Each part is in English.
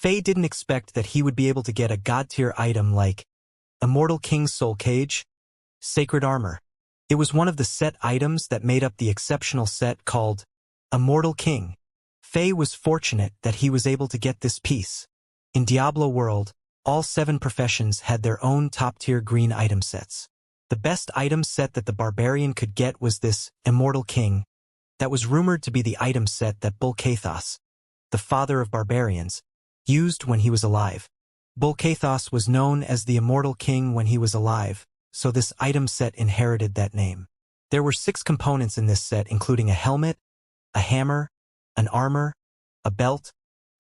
Faye didn't expect that he would be able to get a god-tier item like Immortal King's Soul Cage, Sacred Armor. It was one of the set items that made up the exceptional set called Immortal King. Faye was fortunate that he was able to get this piece. In Diablo World, all 7 professions had their own top-tier green item sets. The best item set that the barbarian could get was this Immortal King, that was rumored to be the item set that Bulkathos, the father of barbarians, used when he was alive. Bulkathos was known as the Immortal King when he was alive, so this item set inherited that name. There were 6 components in this set, including a helmet, a hammer, an armor, a belt,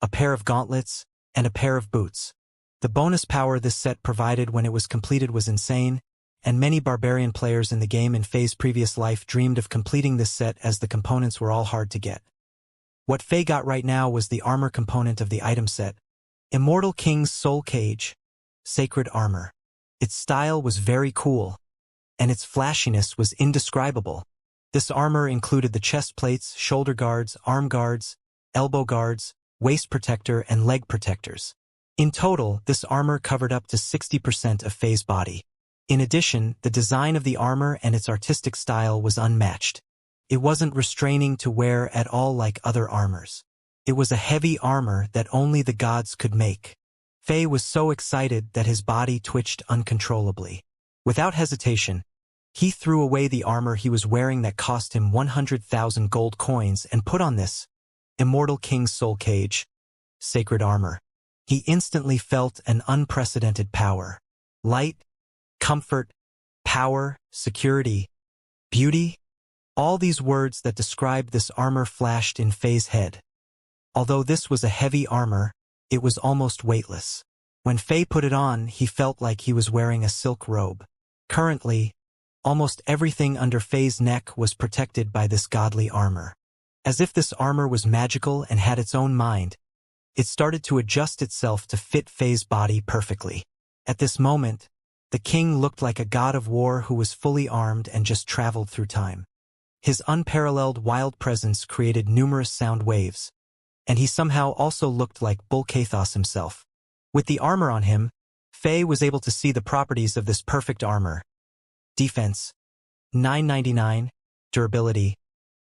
a pair of gauntlets, and a pair of boots. The bonus power this set provided when it was completed was insane, and many barbarian players in the game in Faye's previous life dreamed of completing this set as the components were all hard to get. What Faye got right now was the armor component of the item set, Immortal King's Soul Cage, Sacred Armor. Its style was very cool, and its flashiness was indescribable. This armor included the chest plates, shoulder guards, arm guards, elbow guards, waist protector, and leg protectors. In total, this armor covered up to 60% of Faye's body. In addition, the design of the armor and its artistic style was unmatched. It wasn't restraining to wear at all like other armors. It was a heavy armor that only the gods could make. Faye was so excited that his body twitched uncontrollably. Without hesitation, he threw away the armor he was wearing that cost him 100,000 gold coins and put on this Immortal King's Soul Cage, Sacred Armor. He instantly felt an unprecedented power. Light, comfort, power, security, beauty. All these words that described this armor flashed in Faye's head. Although this was a heavy armor, it was almost weightless. When Faye put it on, he felt like he was wearing a silk robe. Currently, almost everything under Faye's neck was protected by this godly armor. As if this armor was magical and had its own mind, it started to adjust itself to fit Faye's body perfectly. At this moment, the king looked like a god of war who was fully armed and just traveled through time. His unparalleled wild presence created numerous sound waves, and he somehow also looked like Bulkathos himself. With the armor on him, Faye was able to see the properties of this perfect armor. Defense, 999, durability,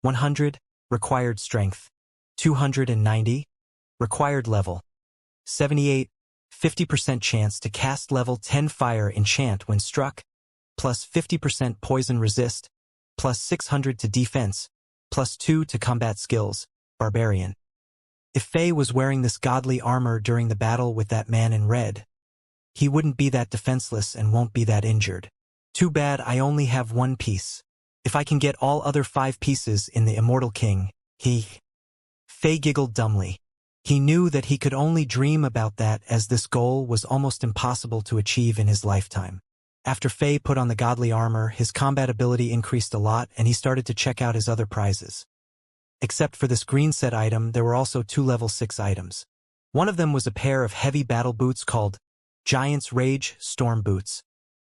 100, required strength, 290, required level, 78, 50% chance to cast level 10 fire enchant when struck, plus 50% poison resist, plus 600 to defense, plus 2 to combat skills, barbarian. If Faye was wearing this godly armor during the battle with that man in red, he wouldn't be that defenseless and won't be that injured. Too bad I only have 1 piece. If I can get all other 5 pieces in the Immortal King, Faye giggled dumbly. He knew that he could only dream about that, as this goal was almost impossible to achieve in his lifetime. After Faye put on the godly armor, his combat ability increased a lot and he started to check out his other prizes. Except for this green set item, there were also 2 level 6 items. One of them was a pair of heavy battle boots called Giant's Rage Storm Boots,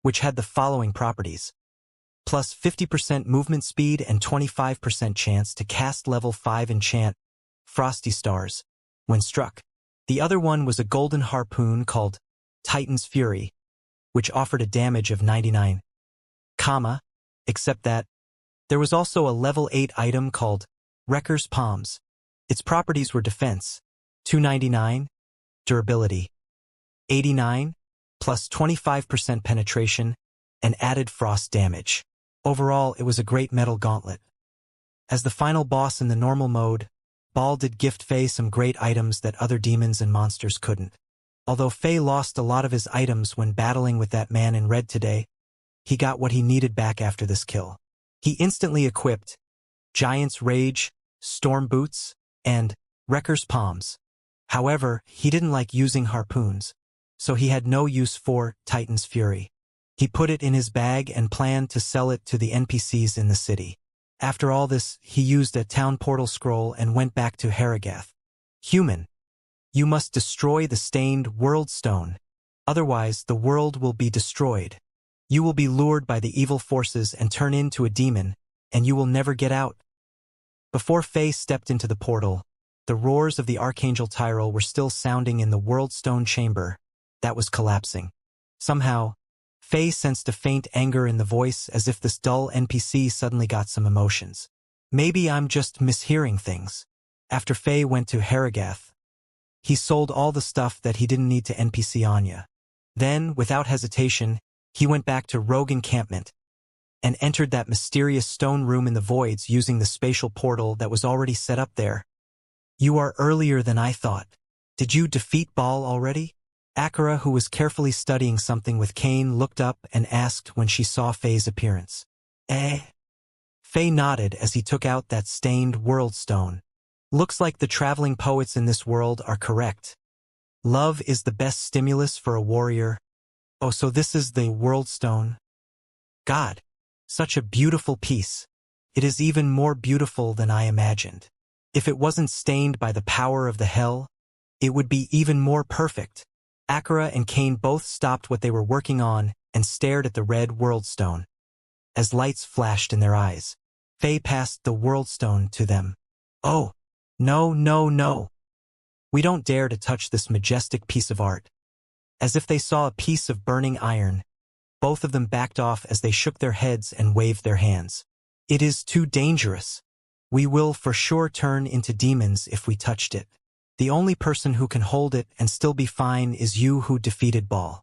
which had the following properties: plus 50% movement speed and 25% chance to cast level 5 enchant, Frosty Stars, when struck. The other one was a golden harpoon called Titan's Fury, which offered a damage of 99, except that there was also a level 8 item called Wrecker's Palms. Its properties were defense, 299, durability, 89, plus 25% penetration, and added frost damage. Overall, it was a great metal gauntlet. As the final boss in the normal mode, Baal did gift Faye some great items that other demons and monsters couldn't. Although Faye lost a lot of his items when battling with that man in red today, he got what he needed back after this kill. He instantly equipped Giant's Rage, Storm Boots, and Wrecker's Palms. However, he didn't like using harpoons, so he had no use for Titan's Fury. He put it in his bag and planned to sell it to the NPCs in the city. After all this, he used a town portal scroll and went back to Haragath. Human, you must destroy the stained world stone. Otherwise, the world will be destroyed. You will be lured by the evil forces and turn into a demon, and you will never get out. Before Faye stepped into the portal, The roars of the Archangel Tyrell were still sounding in the World Stone chamber that was collapsing. Somehow, Faye sensed a faint anger in the voice, as if this dull NPC suddenly got some emotions. Maybe I'm just mishearing things. After Faye went to Haragath, he sold all the stuff that he didn't need to NPC Anya. Then, without hesitation, he went back to Rogue Encampment and entered that mysterious stone room in the voids using the spatial portal that was already set up there. You are earlier than I thought. Did you defeat Baal already? Akira, who was carefully studying something with Cain, looked up and asked when she saw Faye's appearance. Eh? Faye nodded as he took out that stained world stone. Looks like the traveling poets in this world are correct. Love is the best stimulus for a warrior. Oh, so this is the world stone? God, such a beautiful piece. It is even more beautiful than I imagined. If it wasn't stained by the power of the hell, it would be even more perfect. Akira and Cain both stopped what they were working on and stared at the red world stone. As lights flashed in their eyes, Faye passed the world stone to them. Oh, no, no, no. We don't dare to touch this majestic piece of art. As if they saw a piece of burning iron, both of them backed off as they shook their heads and waved their hands. It is too dangerous. We will for sure turn into demons if we touched it. The only person who can hold it and still be fine is you who defeated Baal.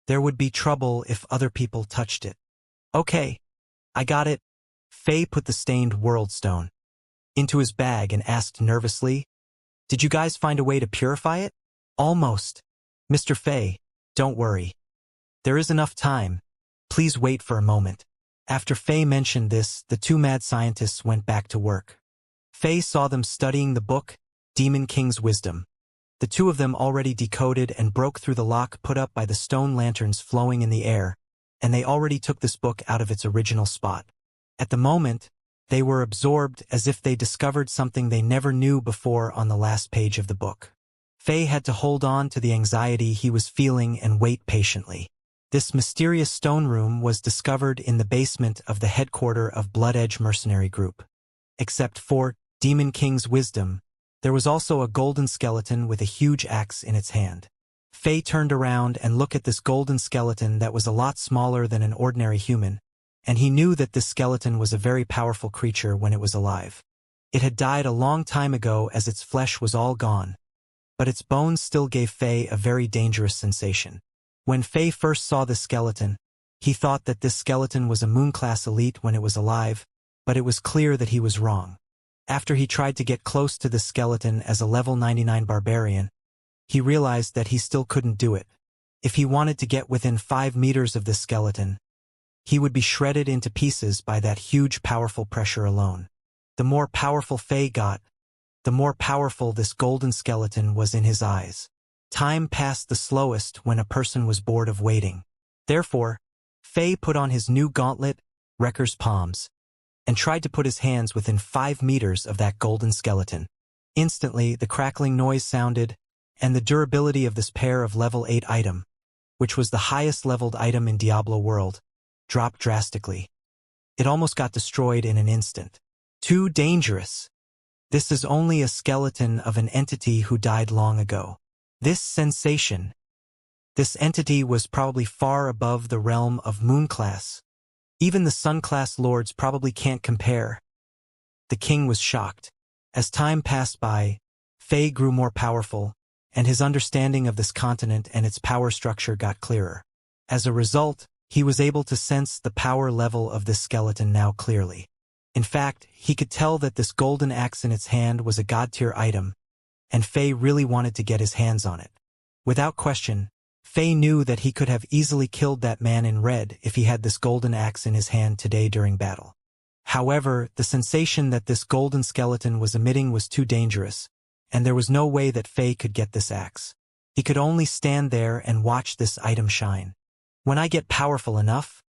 There would be trouble if other people touched it. Okay, I got it. Faye put the stained world stone into his bag and asked nervously, Did you guys find a way to purify it? Almost. Mr. Faye, don't worry. There is enough time. Please wait for a moment. After Faye mentioned this, the two mad scientists went back to work. Faye saw them studying the book, Demon King's Wisdom. The two of them already decoded and broke through the lock put up by the stone lanterns flowing in the air, and they already took this book out of its original spot. At the moment, they were absorbed as if they discovered something they never knew before on the last page of the book. Faye had to hold on to the anxiety he was feeling and wait patiently. This mysterious stone room was discovered in the basement of the headquarters of Blood Edge Mercenary Group. Except for Demon King's Wisdom, there was also a golden skeleton with a huge axe in its hand. Faye turned around and looked at this golden skeleton that was a lot smaller than an ordinary human, and he knew that this skeleton was a very powerful creature when it was alive. It had died a long time ago as its flesh was all gone, but its bones still gave Faye a very dangerous sensation. When Faye first saw the skeleton, he thought that this skeleton was a moon-class elite when it was alive, but it was clear that he was wrong. After he tried to get close to the skeleton as a level 99 barbarian, he realized that he still couldn't do it. If he wanted to get within 5 meters of this skeleton, he would be shredded into pieces by that huge powerful pressure alone. The more powerful Faye got, the more powerful this golden skeleton was in his eyes. Time passed the slowest when a person was bored of waiting. Therefore, Faye put on his new gauntlet, Wrecker's Palms, and tried to put his hands within 5 meters of that golden skeleton. Instantly, the crackling noise sounded, and the durability of this pair of level 8 item, which was the highest leveled item in Diablo World, dropped drastically. It almost got destroyed in an instant. Too dangerous. This is only a skeleton of an entity who died long ago. This sensation. This entity was probably far above the realm of Moon class. Even the Sun class lords probably can't compare. The king was shocked. As time passed by, Faye grew more powerful, and his understanding of this continent and its power structure got clearer. As a result, he was able to sense the power level of this skeleton now clearly. In fact, he could tell that this golden axe in its hand was a god-tier item, and Faye really wanted to get his hands on it. Without question, Faye knew that he could have easily killed that man in red if he had this golden axe in his hand today during battle. However, the sensation that this golden skeleton was emitting was too dangerous, and there was no way that Faye could get this axe. He could only stand there and watch this item shine. When I get powerful enough,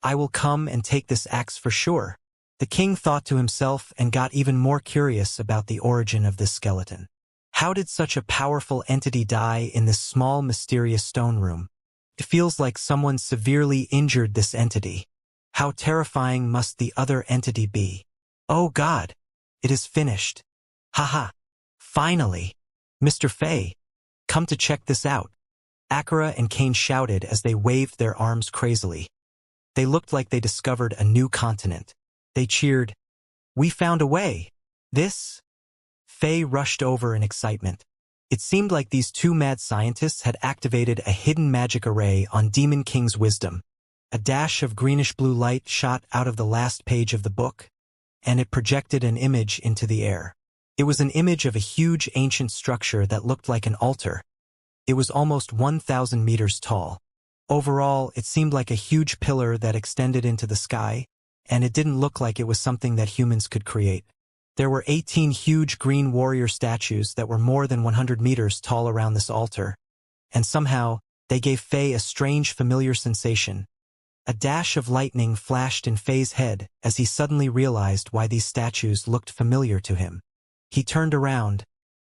I will come and take this axe for sure. The king thought to himself and got even more curious about the origin of this skeleton. How did such a powerful entity die in this small mysterious stone room? It feels like someone severely injured this entity. How terrifying must the other entity be? Oh God! It is finished. Haha! Finally! Mr. Fei, come to check this out. Akira and Kane shouted as they waved their arms crazily. They looked like they discovered a new continent. They cheered, "We found a way! This?" Fei rushed over in excitement. It seemed like these two mad scientists had activated a hidden magic array on Demon King's wisdom. A dash of greenish-blue light shot out of the last page of the book, and it projected an image into the air. It was an image of a huge ancient structure that looked like an altar. It was almost 1,000 meters tall. Overall, it seemed like a huge pillar that extended into the sky, and it didn't look like it was something that humans could create. There were 18 huge green warrior statues that were more than 100 meters tall around this altar, and somehow, they gave Fei a strange familiar sensation. A dash of lightning flashed in Fei's head as he suddenly realized why these statues looked familiar to him. He turned around,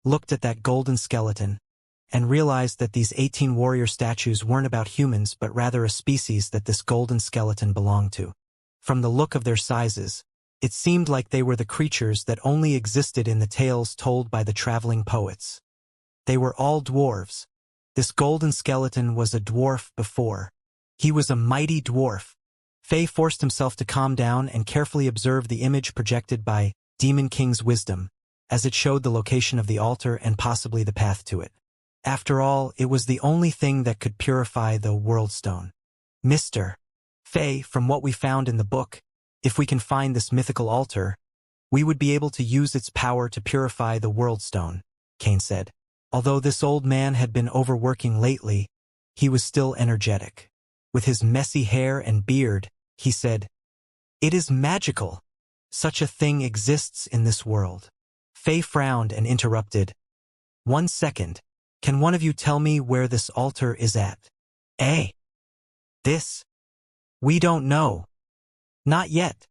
looked at that golden skeleton, and realized that these 18 warrior statues weren't about humans but rather a species that this golden skeleton belonged to. From the look of their sizes, it seemed like they were the creatures that only existed in the tales told by the traveling poets. They were all dwarves. This golden skeleton was a dwarf before. He was a mighty dwarf. Fei forced himself to calm down and carefully observe the image projected by Demon King's wisdom, as it showed the location of the altar and possibly the path to it. After all, it was the only thing that could purify the World Stone. Mr. Fei, from what we found in the book, if we can find this mythical altar, we would be able to use its power to purify the World Stone, Kane said. Although this old man had been overworking lately, he was still energetic. With his messy hair and beard, he said, "It is magical. Such a thing exists in this world." Fei frowned and interrupted. "1 second. Can one of you tell me where this altar is at?" "Eh? This? We don't know. Not yet."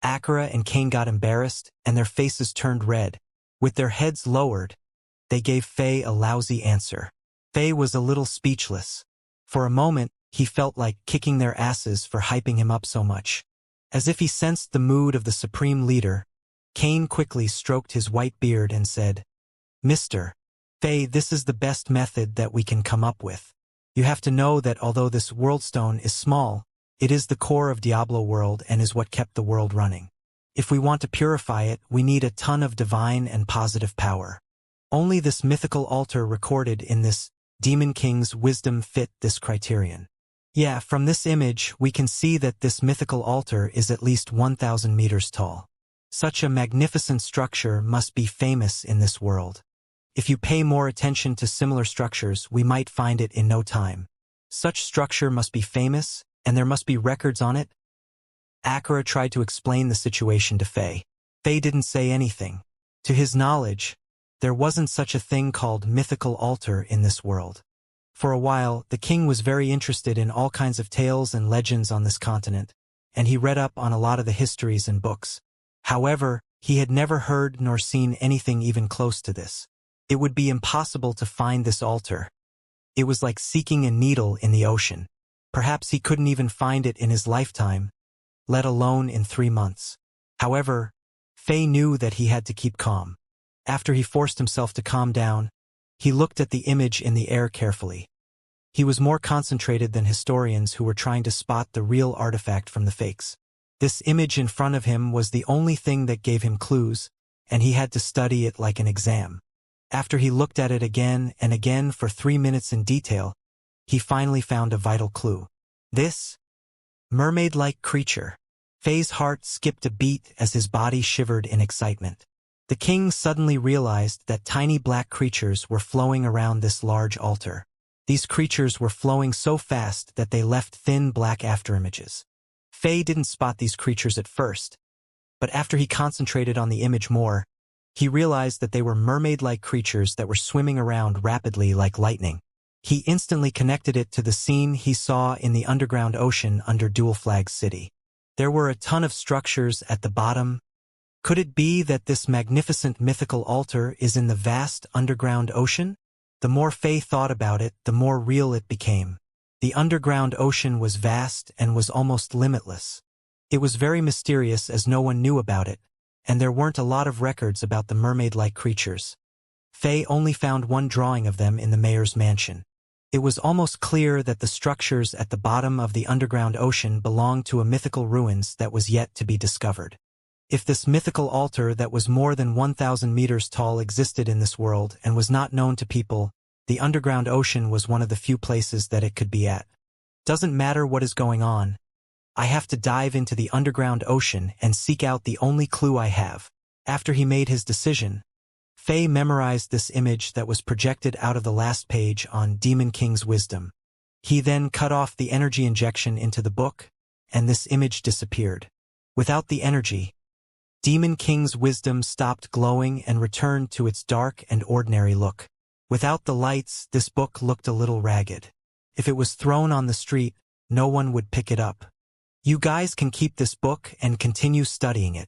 Akira and Kane got embarrassed, and their faces turned red. With their heads lowered, they gave Fei a lousy answer. Fei was a little speechless. For a moment, he felt like kicking their asses for hyping him up so much. As if he sensed the mood of the supreme leader, Kane quickly stroked his white beard and said, "Mr. Fei, this is the best method that we can come up with. You have to know that although this world stone is small, it is the core of Diablo World and is what kept the world running. If we want to purify it, we need a ton of divine and positive power. Only this mythical altar recorded in this Demon King's wisdom fit this criterion. Yeah, from this image, we can see that this mythical altar is at least 1,000 meters tall. Such a magnificent structure must be famous in this world. If you pay more attention to similar structures, we might find it in no time. Such structure must be famous, and there must be records on it." Akira tried to explain the situation to Fei. Fei didn't say anything. To his knowledge, there wasn't such a thing called mythical altar in this world. For a while, the king was very interested in all kinds of tales and legends on this continent, and he read up on a lot of the histories and books. However, he had never heard nor seen anything even close to this. It would be impossible to find this altar. It was like seeking a needle in the ocean. Perhaps he couldn't even find it in his lifetime, let alone in 3 months. However, Fei knew that he had to keep calm. After he forced himself to calm down, he looked at the image in the air carefully. He was more concentrated than historians who were trying to spot the real artifact from the fakes. This image in front of him was the only thing that gave him clues, and he had to study it like an exam. After he looked at it again and again for 3 minutes in detail, he finally found a vital clue. This mermaid-like creature. Fei's heart skipped a beat as his body shivered in excitement. The king suddenly realized that tiny black creatures were flowing around this large altar. These creatures were flowing so fast that they left thin black afterimages. Fei didn't spot these creatures at first, but after he concentrated on the image more, he realized that they were mermaid-like creatures that were swimming around rapidly like lightning. He instantly connected it to the scene he saw in the underground ocean under Dual Flag City. There were a ton of structures at the bottom. Could it be that this magnificent mythical altar is in the vast underground ocean? The more Fei thought about it, the more real it became. The underground ocean was vast and was almost limitless. It was very mysterious as no one knew about it, and there weren't a lot of records about the mermaid-like creatures. Faye only found one drawing of them in the mayor's mansion. It was almost clear that the structures at the bottom of the underground ocean belonged to a mythical ruins that was yet to be discovered. If this mythical altar that was more than 1,000 meters tall existed in this world and was not known to people, the underground ocean was one of the few places that it could be at. Doesn't matter what is going on. I have to dive into the underground ocean and seek out the only clue I have. After he made his decision, Faye memorized this image that was projected out of the last page on Demon King's wisdom. He then cut off the energy injection into the book, and this image disappeared. Without the energy, Demon King's wisdom stopped glowing and returned to its dark and ordinary look. Without the lights, this book looked a little ragged. If it was thrown on the street, no one would pick it up. You guys can keep this book and continue studying it.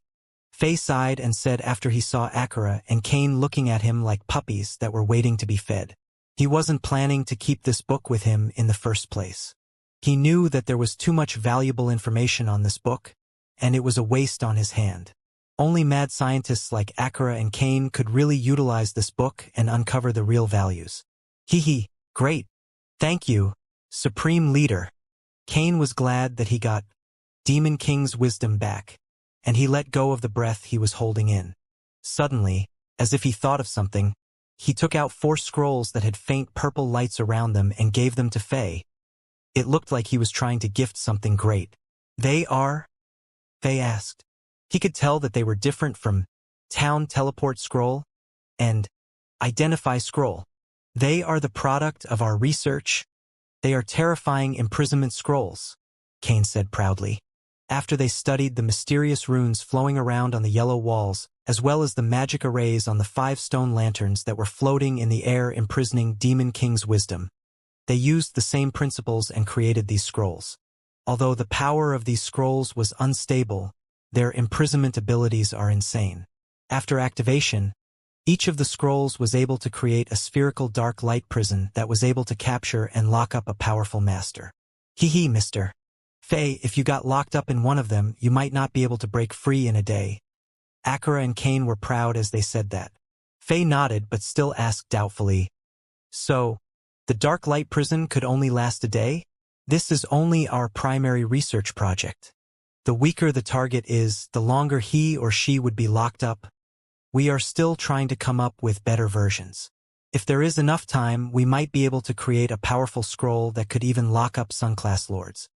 Faye sighed and said after he saw Akira and Kane looking at him like puppies that were waiting to be fed. He wasn't planning to keep this book with him in the first place. He knew that there was too much valuable information on this book, and it was a waste on his hand. Only mad scientists like Akira and Kane could really utilize this book and uncover the real values. Hee, great. Thank you, Supreme Leader. Kane was glad that he got Demon King's wisdom back, and he let go of the breath he was holding in. Suddenly, as if he thought of something, he took out 4 scrolls that had faint purple lights around them and gave them to Faye. It looked like he was trying to gift something great. They are? Faye asked. He could tell that they were different from Town Teleport Scroll and Identify Scroll. They are the product of our research. They are terrifying imprisonment scrolls, Kane said proudly. After they studied the mysterious runes flowing around on the yellow walls, as well as the magic arrays on the 5 stone lanterns that were floating in the air imprisoning Demon King's wisdom, they used the same principles and created these scrolls. Although the power of these scrolls was unstable, their imprisonment abilities are insane. After activation, each of the scrolls was able to create a spherical dark light prison that was able to capture and lock up a powerful master. Hee, Mr. Faye, if you got locked up in one of them, you might not be able to break free in a day. Akira and Kane were proud as they said that. Faye nodded but still asked doubtfully, so, the dark light prison could only last a day? This is only our primary research project. The weaker the target is, the longer he or she would be locked up. We are still trying to come up with better versions. If there is enough time, we might be able to create a powerful scroll that could even lock up Sun-class lords.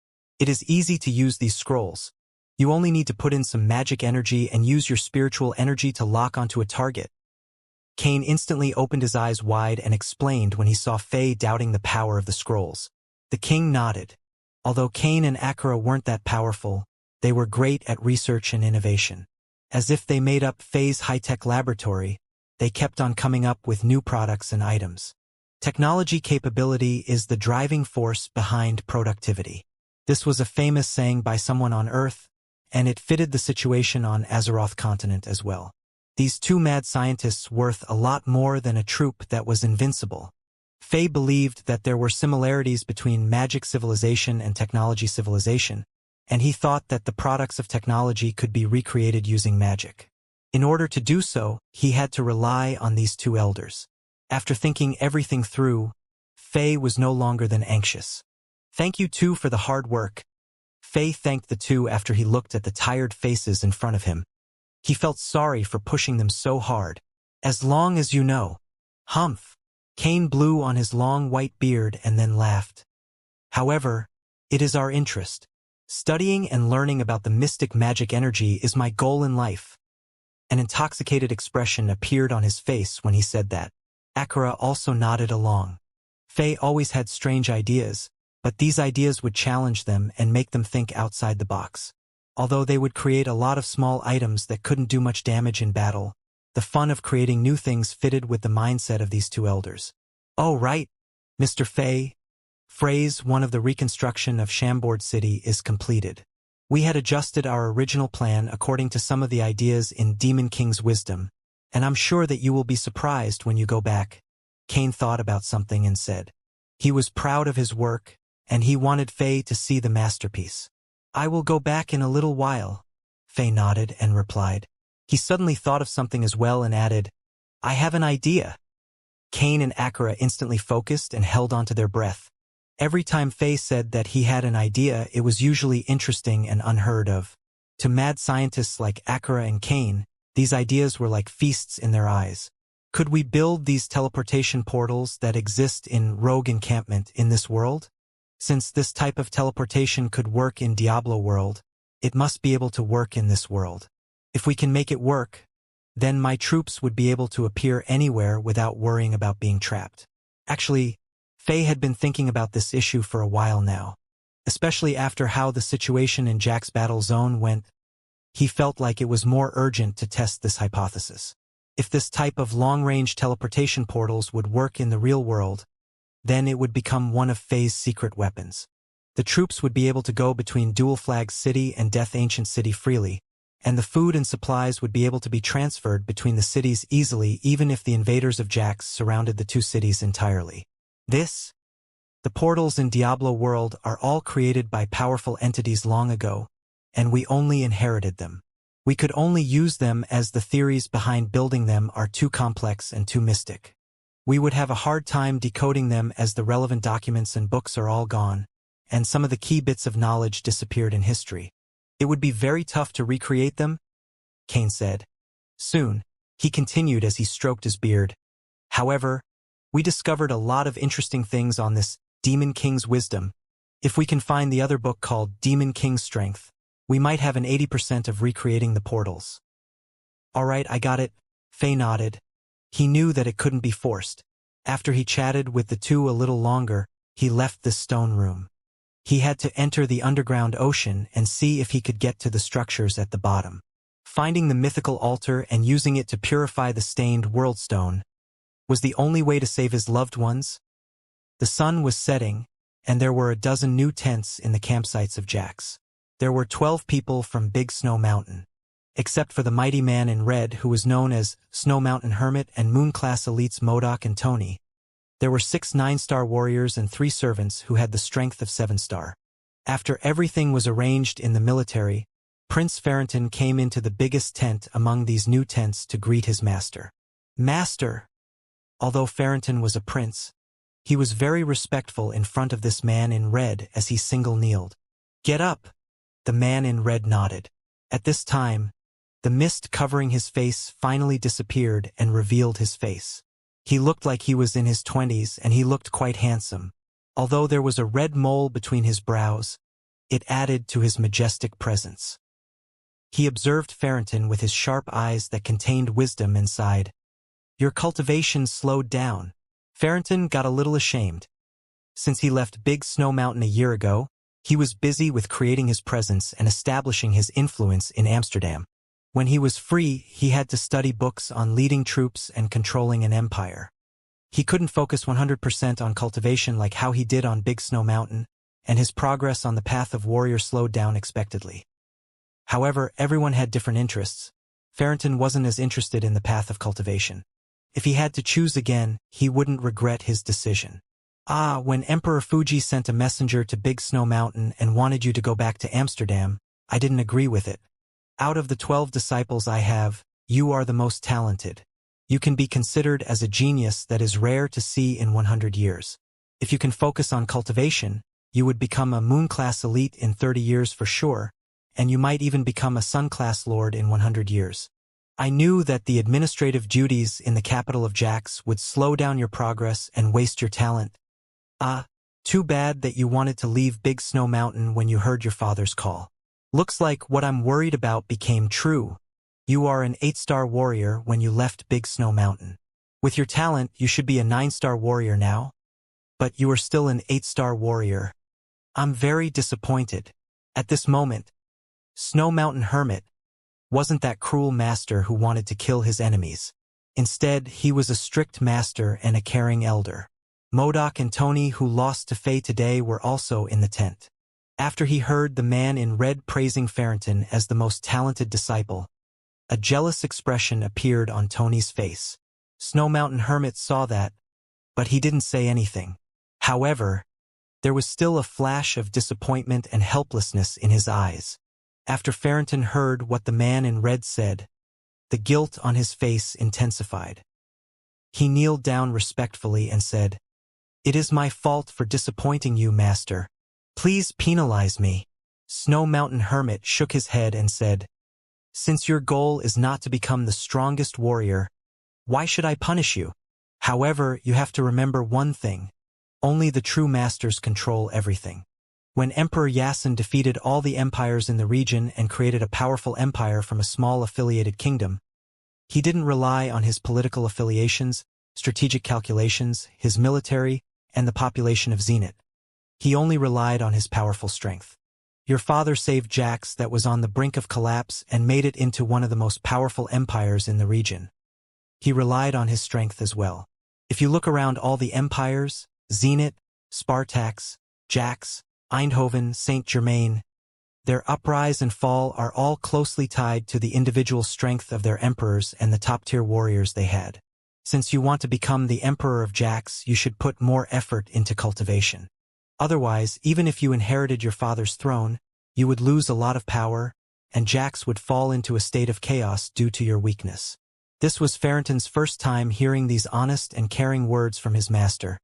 It is easy to use these scrolls. You only need to put in some magic energy and use your spiritual energy to lock onto a target. Kane instantly opened his eyes wide and explained when he saw Faye doubting the power of the scrolls. The king nodded. Although Kane and Akira weren't that powerful, they were great at research and innovation. As if they made up Faye's high-tech laboratory, they kept on coming up with new products and items. Technology capability is the driving force behind productivity. This was a famous saying by someone on Earth, and it fitted the situation on Azeroth continent as well. These 2 mad scientists worth a lot more than a troop that was invincible. Faye believed that there were similarities between magic civilization and technology civilization, and he thought that the products of technology could be recreated using magic. In order to do so, he had to rely on these 2 elders. After thinking everything through, Faye was no longer than anxious. Thank you 2 for the hard work. Faye thanked the 2 after he looked at the tired faces in front of him. He felt sorry for pushing them so hard. As long as you know. Humph. Kane blew on his long white beard and then laughed. However, it is our interest. Studying and learning about the mystic magic energy is my goal in life. An intoxicated expression appeared on his face when he said that. Akira also nodded along. Faye always had strange ideas, but these ideas would challenge them and make them think outside the box. Although they would create a lot of small items that couldn't do much damage in battle, the fun of creating new things fitted with the mindset of these 2 elders. Oh right, Mr. Faye. Phrase 1 of the reconstruction of Chambord City is completed. We had adjusted our original plan according to some of the ideas in Demon King's wisdom, and I'm sure that you will be surprised when you go back. Kane thought about something and said. He was proud of his work, and he wanted Faye to see the masterpiece. I will go back in a little while. Faye nodded and replied. He suddenly thought of something as well and added, I have an idea. Cain and Akira instantly focused and held onto their breath. Every time Faye said that he had an idea, it was usually interesting and unheard of. To mad scientists like Akira and Cain, these ideas were like feasts in their eyes. Could we build these teleportation portals that exist in Rogue Encampment in this world? Since this type of teleportation could work in Diablo world, it must be able to work in this world. If we can make it work, then my troops would be able to appear anywhere without worrying about being trapped. Actually, Faye had been thinking about this issue for a while now. Especially after how the situation in Jack's battle zone went, he felt like it was more urgent to test this hypothesis. If this type of long-range teleportation portals would work in the real world, then it would become one of Faye's secret weapons. The troops would be able to go between Dual Flag City and Death Ancient City freely, and the food and supplies would be able to be transferred between the cities easily even if the invaders of Jax surrounded the two cities entirely. The portals in Diablo world are all created by powerful entities long ago, and we only inherited them. We could only use them as the theories behind building them are too complex and too mystic. We would have a hard time decoding them as the relevant documents and books are all gone, and some of the key bits of knowledge disappeared in history. It would be very tough to recreate them, Cain said. Soon, he continued as he stroked his beard. However, we discovered a lot of interesting things on this Demon King's wisdom. If we can find the other book called Demon King's Strength, we might have an 80% of recreating the portals. All right, I got it, Faye nodded. He knew that it couldn't be forced. After he chatted with the two a little longer, he left the stone room. He had to enter the underground ocean and see if he could get to the structures at the bottom. Finding the mythical altar and using it to purify the stained world stone was the only way to save his loved ones. The sun was setting, and there were a dozen new tents in the campsites of Jax. There were 12 people from Big Snow Mountain. Except for the mighty man in red who was known as Snow Mountain Hermit and Moon-class elites MODOK and Tony. There were 6 9-star warriors and 3 servants who had the strength of 7-star. After everything was arranged in the military, Prince Farrington came into the biggest tent among these new tents to greet his master. Master! Although Farrington was a prince, he was very respectful in front of this man in red as he single-kneeled. Get up! The man in red nodded. At this time, the mist covering his face finally disappeared and revealed his face. He looked like he was in his 20s and he looked quite handsome. Although there was a red mole between his brows, it added to his majestic presence. He observed Farrington with his sharp eyes that contained wisdom and sighed. Your cultivation slowed down. Farrington got a little ashamed. Since he left Big Snow Mountain a year ago, he was busy with creating his presence and establishing his influence in Amsterdam. When he was free, he had to study books on leading troops and controlling an empire. He couldn't focus 100% on cultivation like how he did on Big Snow Mountain, and his progress on the path of warrior slowed down unexpectedly. However, everyone had different interests. Farrington wasn't as interested in the path of cultivation. If he had to choose again, he wouldn't regret his decision. When Emperor Fuji sent a messenger to Big Snow Mountain and wanted you to go back to Amsterdam, I didn't agree with it. Out of the 12 disciples I have, you are the most talented. You can be considered as a genius that is rare to see in 100 years. If you can focus on cultivation, you would become a Moon-class elite in 30 years for sure, and you might even become a Sun-class lord in 100 years. I knew that the administrative duties in the capital of Jax would slow down your progress and waste your talent. Too bad that you wanted to leave Big Snow Mountain when you heard your father's call. Looks like what I'm worried about became true. You are an 8-star warrior when you left Big Snow Mountain. With your talent, you should be a 9-star warrior now. But you are still an 8-star warrior. I'm very disappointed. At this moment, Snow Mountain Hermit wasn't that cruel master who wanted to kill his enemies. Instead, he was a strict master and a caring elder. MODOK and Tony, who lost to Faye today, were also in the tent. After he heard the man in red praising Farrington as the most talented disciple, a jealous expression appeared on Tony's face. Snow Mountain Hermit saw that, but he didn't say anything. However, there was still a flash of disappointment and helplessness in his eyes. After Farrington heard what the man in red said, the guilt on his face intensified. He kneeled down respectfully and said, "It is my fault for disappointing you, master. Please penalize me." Snow Mountain Hermit shook his head and said, "Since your goal is not to become the strongest warrior, why should I punish you? However, you have to remember one thing. Only the true masters control everything. When Emperor Yasin defeated all the empires in the region and created a powerful empire from a small affiliated kingdom, he didn't rely on his political affiliations, strategic calculations, his military, and the population of Zenith. He only relied on his powerful strength. Your father saved Jax that was on the brink of collapse and made it into one of the most powerful empires in the region. He relied on his strength as well. If you look around all the empires, Zenith, Spartax, Jax, Eindhoven, Saint Germain, their uprise and fall are all closely tied to the individual strength of their emperors and the top-tier warriors they had. Since you want to become the emperor of Jax, you should put more effort into cultivation. Otherwise, even if you inherited your father's throne, you would lose a lot of power, and Jax would fall into a state of chaos due to your weakness. This was Farrington's first time hearing these honest and caring words from his master,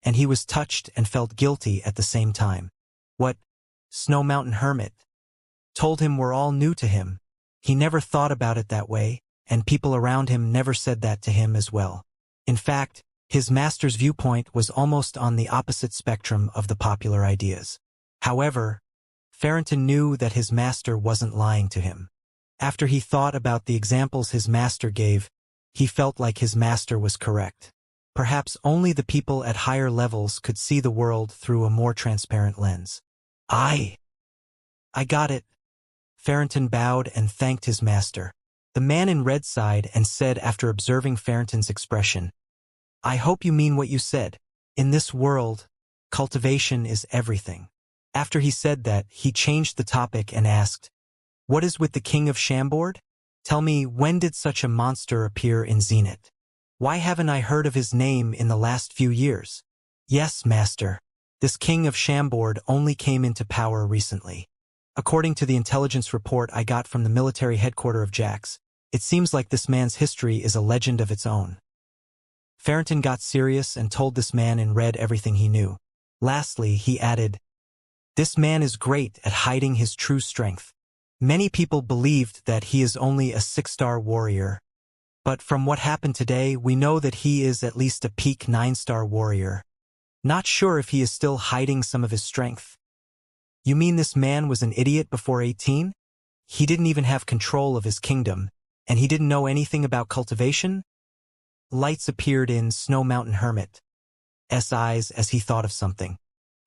and he was touched and felt guilty at the same time. What Snow Mountain Hermit told him were all new to him. He never thought about it that way, and people around him never said that to him as well. In fact, his master's viewpoint was almost on the opposite spectrum of the popular ideas. However, Farrington knew that his master wasn't lying to him. After he thought about the examples his master gave, he felt like his master was correct. Perhaps only the people at higher levels could see the world through a more transparent lens. I got it. Farrington bowed and thanked his master. The man in red sighed and said after observing Farrington's expression, "I hope you mean what you said. In this world, cultivation is everything." After he said that, he changed the topic and asked, "What is with the king of Chambord? Tell me, when did such a monster appear in Zenith? Why haven't I heard of his name in the last few years?" "Yes, master. This king of Chambord only came into power recently. According to the intelligence report I got from the military headquarters of Jax, it seems like this man's history is a legend of its own." Farrington got serious and told this man in red everything he knew. Lastly, he added, "This man is great at hiding his true strength. Many people believed that he is only a 6-star warrior, but from what happened today, we know that he is at least a peak 9-star warrior. Not sure if he is still hiding some of his strength." "You mean this man was an idiot before 18? He didn't even have control of his kingdom, and he didn't know anything about cultivation?" Lights appeared in Snow Mountain Hermit's eyes as he thought of something.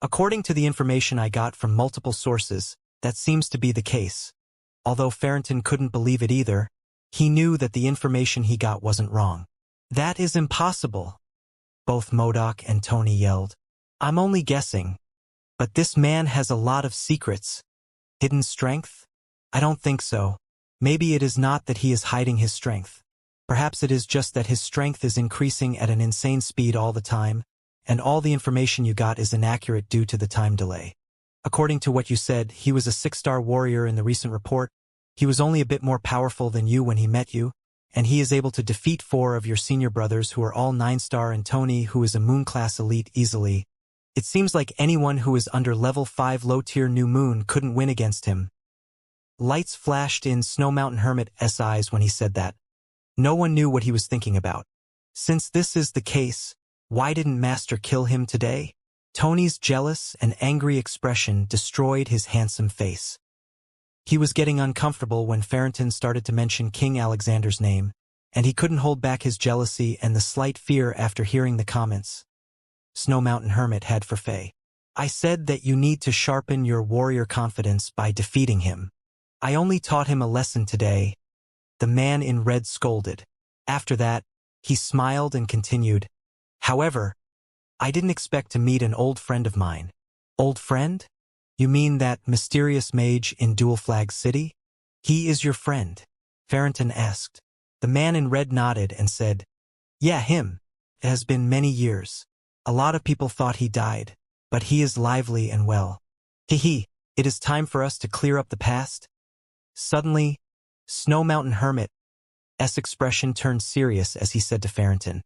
"According to the information I got from multiple sources, that seems to be the case." Although Farrington couldn't believe it either, he knew that the information he got wasn't wrong. "That is impossible," both Modoc and Tony yelled. "I'm only guessing. But this man has a lot of secrets. Hidden strength? I don't think so. Maybe it is not that he is hiding his strength. Perhaps it is just that his strength is increasing at an insane speed all the time, and all the information you got is inaccurate due to the time delay. According to what you said, he was a 6-star warrior in the recent report. He was only a bit more powerful than you when he met you, and he is able to defeat 4 of your senior brothers who are all 9-star and Tony, who is a moon-class elite, easily. It seems like anyone who is under level 5 low-tier New Moon couldn't win against him." Lights flashed in Snow Mountain Hermit's eyes when he said that. No one knew what he was thinking about. Since this is the case, why didn't Master kill him today? Tony's jealous and angry expression destroyed his handsome face. He was getting uncomfortable when Farrington started to mention King Alexander's name, and he couldn't hold back his jealousy and the slight fear after hearing the comments Snow Mountain Hermit had for Faye. "I said that you need to sharpen your warrior confidence by defeating him. I only taught him a lesson today," the man in red scolded. After that, he smiled and continued, "However, I didn't expect to meet an old friend of mine." "Old friend? You mean that mysterious mage in Dual Flag City? He is your friend?" Farrington asked. The man in red nodded and said, "Yeah, him. It has been many years. A lot of people thought he died, but he is lively and well. Hee, it is time for us to clear up the past." Suddenly, Snow Mountain Hermit's expression turned serious as he said to Farrington,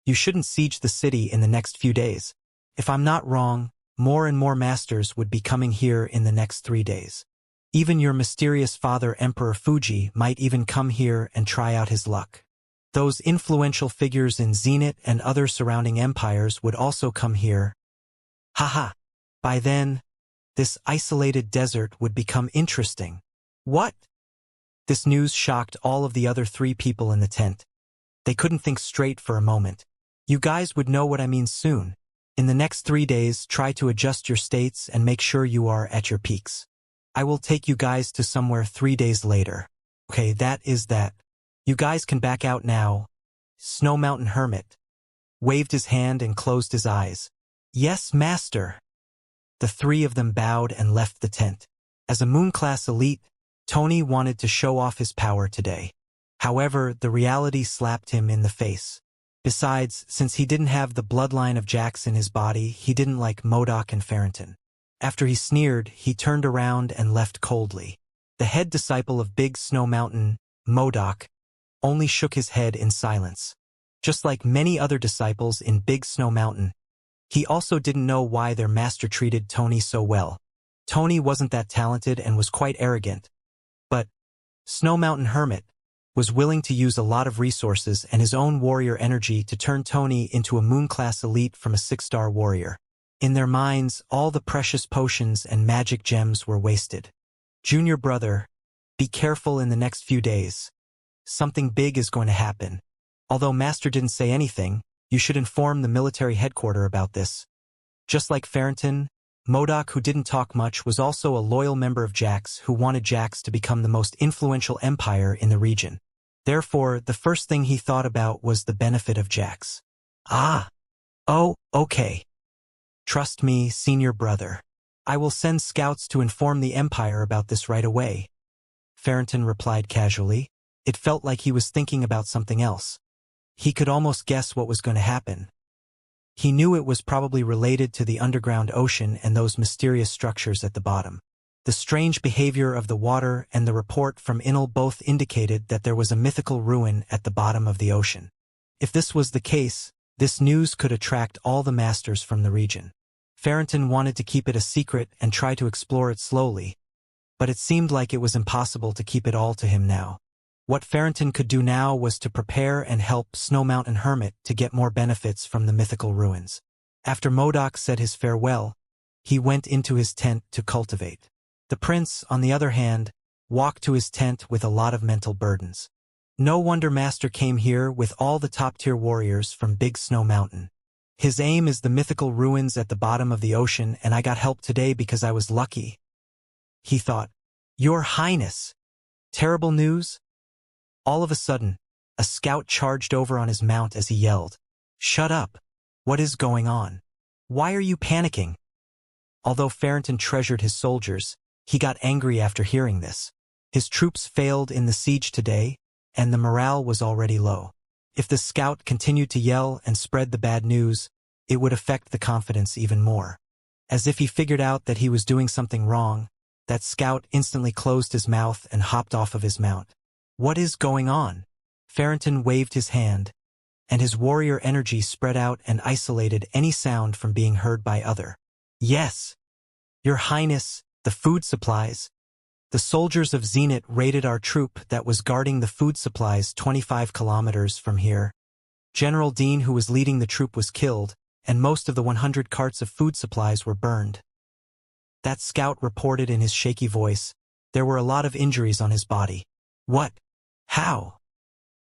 You shouldn't siege the city in the next few days. If I'm not wrong, more and more masters would be coming here in the next 3 days. Even your mysterious father Emperor Fuji might even come here and try out his luck. Those influential figures in Zenith and other surrounding empires would also come here. Haha. By then, this isolated desert would become interesting. What? This news shocked all of the other 3 people in the tent. They couldn't think straight for a moment. You guys would know what I mean soon. In the next 3 days, try to adjust your states and make sure you are at your peaks. I will take you guys to somewhere 3 days later. Okay, that is that. You guys can back out now. Snow Mountain Hermit waved his hand and closed his eyes. Yes, master. The 3 of them bowed and left the tent. As a Moon-class elite, Tony wanted to show off his power today. However, the reality slapped him in the face. Besides, since he didn't have the bloodline of Jax in his body, he didn't like MODOK and Farrington. After he sneered, he turned around and left coldly. The head disciple of Big Snow Mountain, MODOK, only shook his head in silence. Just like many other disciples in Big Snow Mountain, he also didn't know why their master treated Tony so well. Tony wasn't that talented and was quite arrogant. But Snow Mountain Hermit was willing to use a lot of resources and his own warrior energy to turn Tony into a Moon-class elite from a 6-star warrior. In their minds, all the precious potions and magic gems were wasted. Junior brother, be careful in the next few days. Something big is going to happen. Although Master didn't say anything, you should inform the military headquarters about this. Just like Farrington, MODOK, who didn't talk much, was also a loyal member of Jax who wanted Jax to become the most influential empire in the region. Therefore, the first thing he thought about was the benefit of Jax. Oh, okay. Trust me, senior brother. I will send scouts to inform the empire about this right away. Farrington replied casually. It felt like he was thinking about something else. He could almost guess what was going to happen. He knew it was probably related to the underground ocean and those mysterious structures at the bottom. The strange behavior of the water and the report from Inal both indicated that there was a mythical ruin at the bottom of the ocean. If this was the case, this news could attract all the masters from the region. Farrington wanted to keep it a secret and try to explore it slowly, but it seemed like it was impossible to keep it all to him now. What Farrington could do now was to prepare and help Snow Mountain Hermit to get more benefits from the mythical ruins. After MODOK said his farewell, he went into his tent to cultivate. The prince, on the other hand, walked to his tent with a lot of mental burdens. No wonder Master came here with all the top-tier warriors from Big Snow Mountain. His aim is the mythical ruins at the bottom of the ocean, and I got help today because I was lucky. He thought, Your Highness! Terrible news? All of a sudden, a scout charged over on his mount as he yelled, Shut up! What is going on? Why are you panicking? Although Farrington treasured his soldiers, he got angry after hearing this. His troops failed in the siege today, and the morale was already low. If the scout continued to yell and spread the bad news, it would affect the confidence even more. As if he figured out that he was doing something wrong, that scout instantly closed his mouth and hopped off of his mount. What is going on? Farrington waved his hand, and his warrior energy spread out and isolated any sound from being heard by other. Yes, Your Highness, the food supplies. The soldiers of Zenith raided our troop that was guarding the food supplies 25 kilometers from here. General Dean, who was leading the troop, was killed, and most of the 100 carts of food supplies were burned. That scout reported in his shaky voice. There were a lot of injuries on his body. What? How?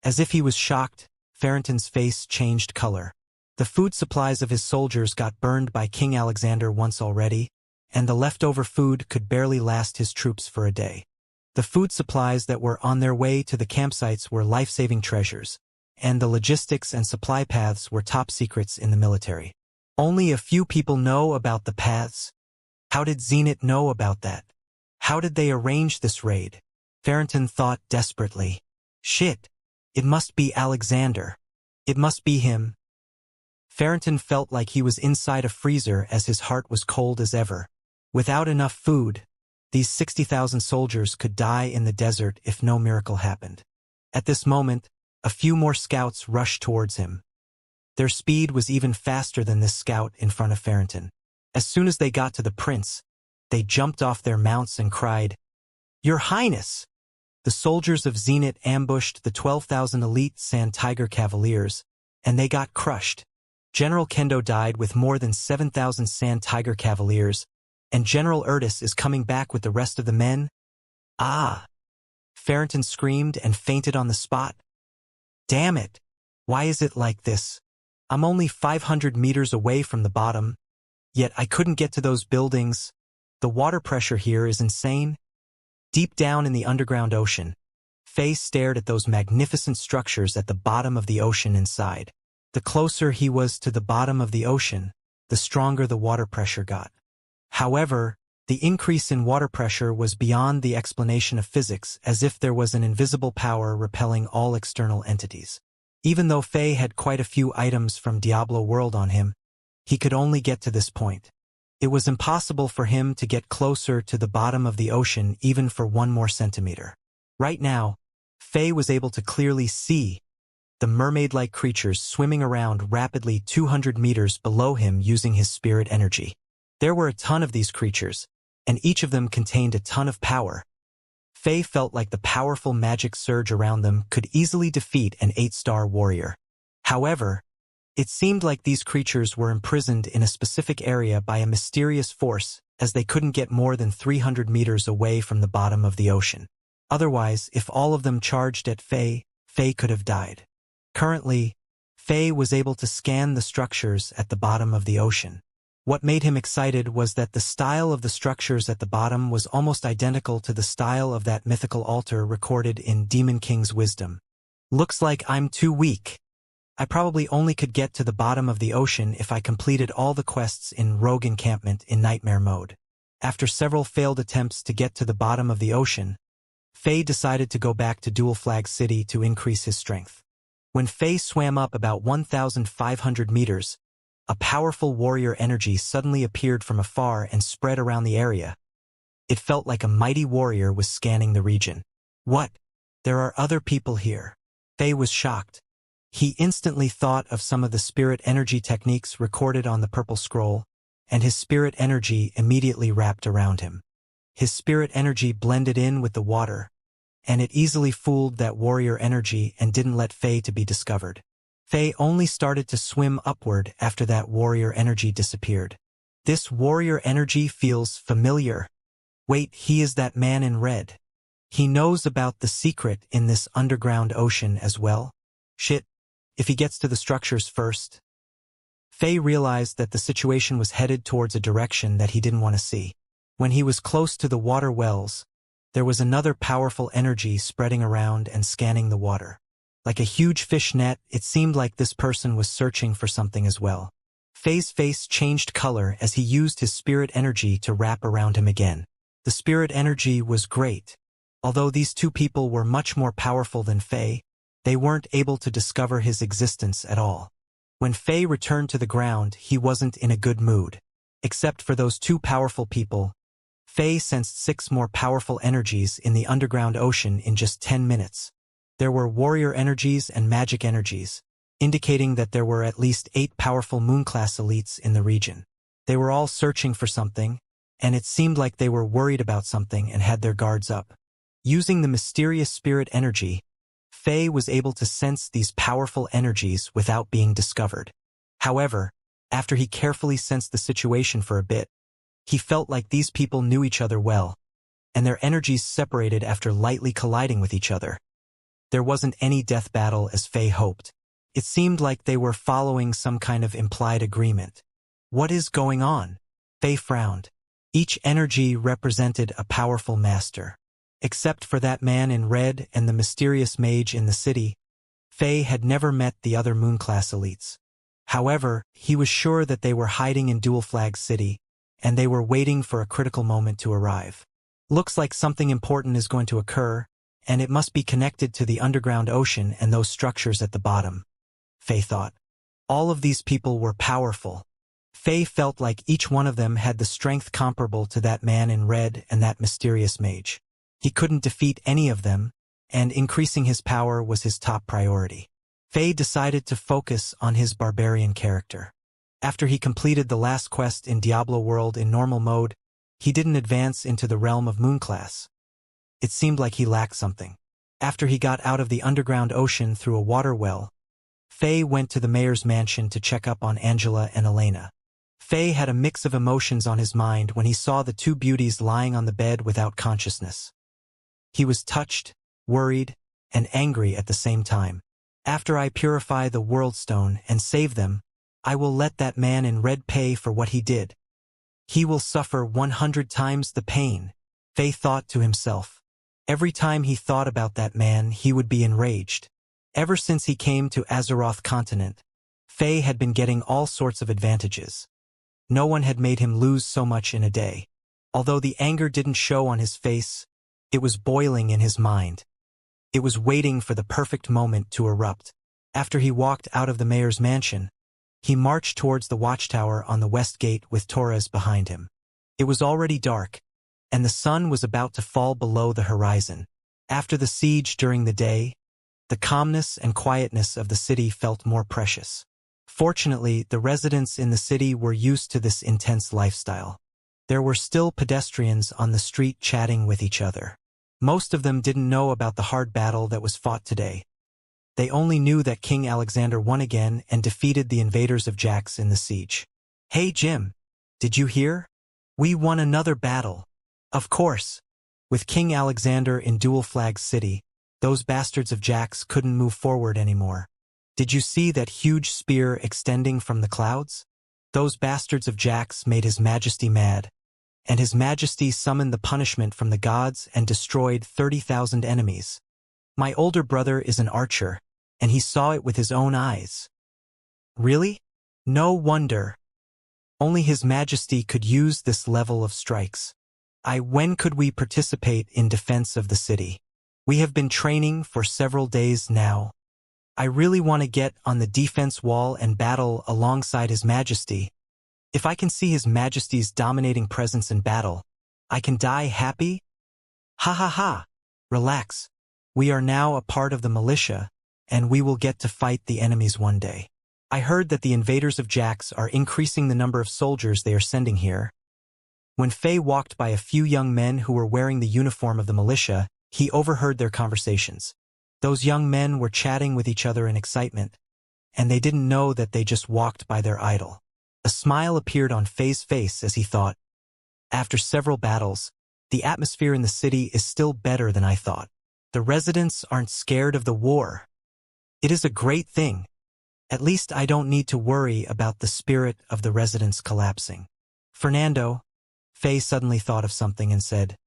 As if he was shocked, Farrington's face changed color. The food supplies of his soldiers got burned by King Alexander once already, and the leftover food could barely last his troops for a day. The food supplies that were on their way to the campsites were life-saving treasures, and the logistics and supply paths were top secrets in the military. Only a few people know about the paths. How did Zenith know about that? How did they arrange this raid? Farrington thought desperately. Shit. It must be Alexander. It must be him. Farrington felt like he was inside a freezer as his heart was cold as ever. Without enough food, these 60,000 soldiers could die in the desert if no miracle happened. At this moment, a few more scouts rushed towards him. Their speed was even faster than this scout in front of Farrington. As soon as they got to the prince, they jumped off their mounts and cried, "Your Highness!" The soldiers of Zenith ambushed the 12,000 elite Sand Tiger Cavaliers, and they got crushed. General Kendo died with more than 7,000 Sand Tiger Cavaliers, and General Erdis is coming back with the rest of the men? Ah! Farrington screamed and fainted on the spot. Damn it! Why is it like this? I'm only 500 meters away from the bottom, yet I couldn't get to those buildings. The water pressure here is insane. Deep down in the underground ocean, Faye stared at those magnificent structures at the bottom of the ocean inside. The closer he was to the bottom of the ocean, the stronger the water pressure got. However, the increase in water pressure was beyond the explanation of physics, as if there was an invisible power repelling all external entities. Even though Faye had quite a few items from Diablo World on him, he could only get to this point. It was impossible for him to get closer to the bottom of the ocean even for 1 more centimeter. Right now, Faye was able to clearly see the mermaid-like creatures swimming around rapidly 200 meters below him using his spirit energy. There were a ton of these creatures, and each of them contained a ton of power. Faye felt like the powerful magic surge around them could easily defeat an 8-star warrior. However, it seemed like these creatures were imprisoned in a specific area by a mysterious force, as they couldn't get more than 300 meters away from the bottom of the ocean. Otherwise, if all of them charged at Faye, Faye could have died. Currently, Faye was able to scan the structures at the bottom of the ocean. What made him excited was that the style of the structures at the bottom was almost identical to the style of that mythical altar recorded in Demon King's Wisdom. Looks like I'm too weak. I probably only could get to the bottom of the ocean if I completed all the quests in Rogue Encampment in Nightmare mode. After several failed attempts to get to the bottom of the ocean, Faye decided to go back to Dual Flag City to increase his strength. When Faye swam up about 1,500 meters, a powerful warrior energy suddenly appeared from afar and spread around the area. It felt like a mighty warrior was scanning the region. What? There are other people here. Faye was shocked. He instantly thought of some of the spirit energy techniques recorded on the purple scroll, and his spirit energy immediately wrapped around him. His spirit energy blended in with the water, and it easily fooled that warrior energy and didn't let Faye to be discovered. Faye only started to swim upward after that warrior energy disappeared. This warrior energy feels familiar. Wait, he is that man in red. He knows about the secret in this underground ocean as well. Shit. If he gets to the structures first. Faye realized that the situation was headed towards a direction that he didn't want to see. When he was close to the water wells, there was another powerful energy spreading around and scanning the water. Like a huge fish net, it seemed like this person was searching for something as well. Faye's face changed color as he used his spirit energy to wrap around him again. The spirit energy was great. Although these two people were much more powerful than Faye, they weren't able to discover his existence at all. When Faye returned to the ground, he wasn't in a good mood. Except for those two powerful people, Faye sensed 6 more powerful energies in the underground ocean in just 10 minutes. There were warrior energies and magic energies, indicating that there were at least 8 powerful moon-class elites in the region. They were all searching for something, and it seemed like they were worried about something and had their guards up. Using the mysterious spirit energy, Faye was able to sense these powerful energies without being discovered. However, after he carefully sensed the situation for a bit, he felt like these people knew each other well, and their energies separated after lightly colliding with each other. There wasn't any death battle as Faye hoped. It seemed like they were following some kind of implied agreement. What is going on? Faye frowned. Each energy represented a powerful master. Except for that man in red and the mysterious mage in the city, Faye had never met the other moon-class elites. However, he was sure that they were hiding in Dual Flag City, and they were waiting for a critical moment to arrive. Looks like something important is going to occur, and it must be connected to the underground ocean and those structures at the bottom, Faye thought. All of these people were powerful. Faye felt like each one of them had the strength comparable to that man in red and that mysterious mage. He couldn't defeat any of them, and increasing his power was his top priority. Faye decided to focus on his barbarian character. After he completed the last quest in Diablo World in normal mode, he didn't advance into the realm of Moon class. It seemed like he lacked something. After he got out of the underground ocean through a water well, Faye went to the mayor's mansion to check up on Angela and Elena. Faye had a mix of emotions on his mind when he saw the two beauties lying on the bed without consciousness. He was touched, worried, and angry at the same time. After I purify the world stone and save them, I will let that man in red pay for what he did. He will suffer 100 times the pain, Faye thought to himself. Every time he thought about that man, he would be enraged. Ever since he came to Azeroth continent, Faye had been getting all sorts of advantages. No one had made him lose so much in a day. Although the anger didn't show on his face, it was boiling in his mind. It was waiting for the perfect moment to erupt. After he walked out of the mayor's mansion, he marched towards the watchtower on the west gate with Torres behind him. It was already dark, and the sun was about to fall below the horizon. After the siege during the day, the calmness and quietness of the city felt more precious. Fortunately, the residents in the city were used to this intense lifestyle. There were still pedestrians on the street chatting with each other. Most of them didn't know about the hard battle that was fought today. They only knew that King Alexander won again and defeated the invaders of Jax in the siege. "Hey Jim, did you hear? We won another battle." Of course. With King Alexander in Dual Flag City, those bastards of Jax couldn't move forward anymore. Did you see that huge spear extending from the clouds? Those bastards of Jax made His Majesty mad, and His Majesty summoned the punishment from the gods and destroyed 30,000 enemies. My older brother is an archer, and he saw it with his own eyes. Really? No wonder. Only His Majesty could use this level of strikes. When could we participate in defense of the city? We have been training for several days now. I really want to get on the defense wall and battle alongside His Majesty. If I can see His Majesty's dominating presence in battle, I can die happy? Ha ha ha! Relax. We are now a part of the militia, and we will get to fight the enemies one day. I heard that the invaders of Jax are increasing the number of soldiers they are sending here. When Faye walked by a few young men who were wearing the uniform of the militia, he overheard their conversations. Those young men were chatting with each other in excitement, and they didn't know that they just walked by their idol. A smile appeared on Faye's face as he thought, after several battles, the atmosphere in the city is still better than I thought. The residents aren't scared of the war. It is a great thing. At least I don't need to worry about the spirit of the residents collapsing. Fernando, Faye suddenly thought of something and said,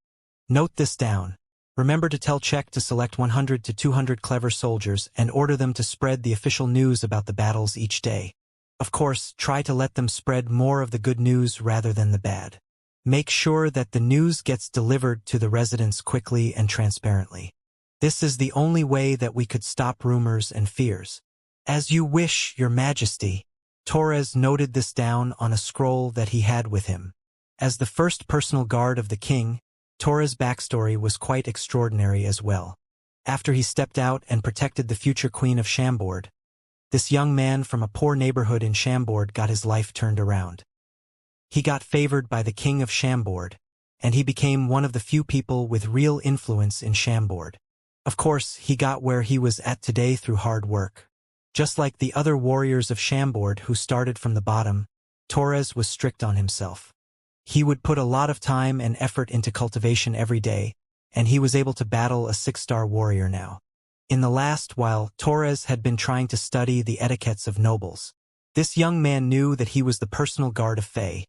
"Note this down. Remember to tell Czech to select 100 to 200 clever soldiers and order them to spread the official news about the battles each day. Of course, try to let them spread more of the good news rather than the bad. Make sure that the news gets delivered to the residents quickly and transparently. This is the only way that we could stop rumors and fears." "As you wish, Your Majesty." Torres noted this down on a scroll that he had with him. As the first personal guard of the king, Torres' backstory was quite extraordinary as well. After he stepped out and protected the future queen of Chambord, this young man from a poor neighborhood in Chambord got his life turned around. He got favored by the king of Chambord, and he became one of the few people with real influence in Chambord. Of course, he got where he was at today through hard work. Just like the other warriors of Chambord who started from the bottom, Torres was strict on himself. He would put a lot of time and effort into cultivation every day, and he was able to battle a 6-star warrior now. In the last while, Torres had been trying to study the etiquettes of nobles. This young man knew that he was the personal guard of Faye,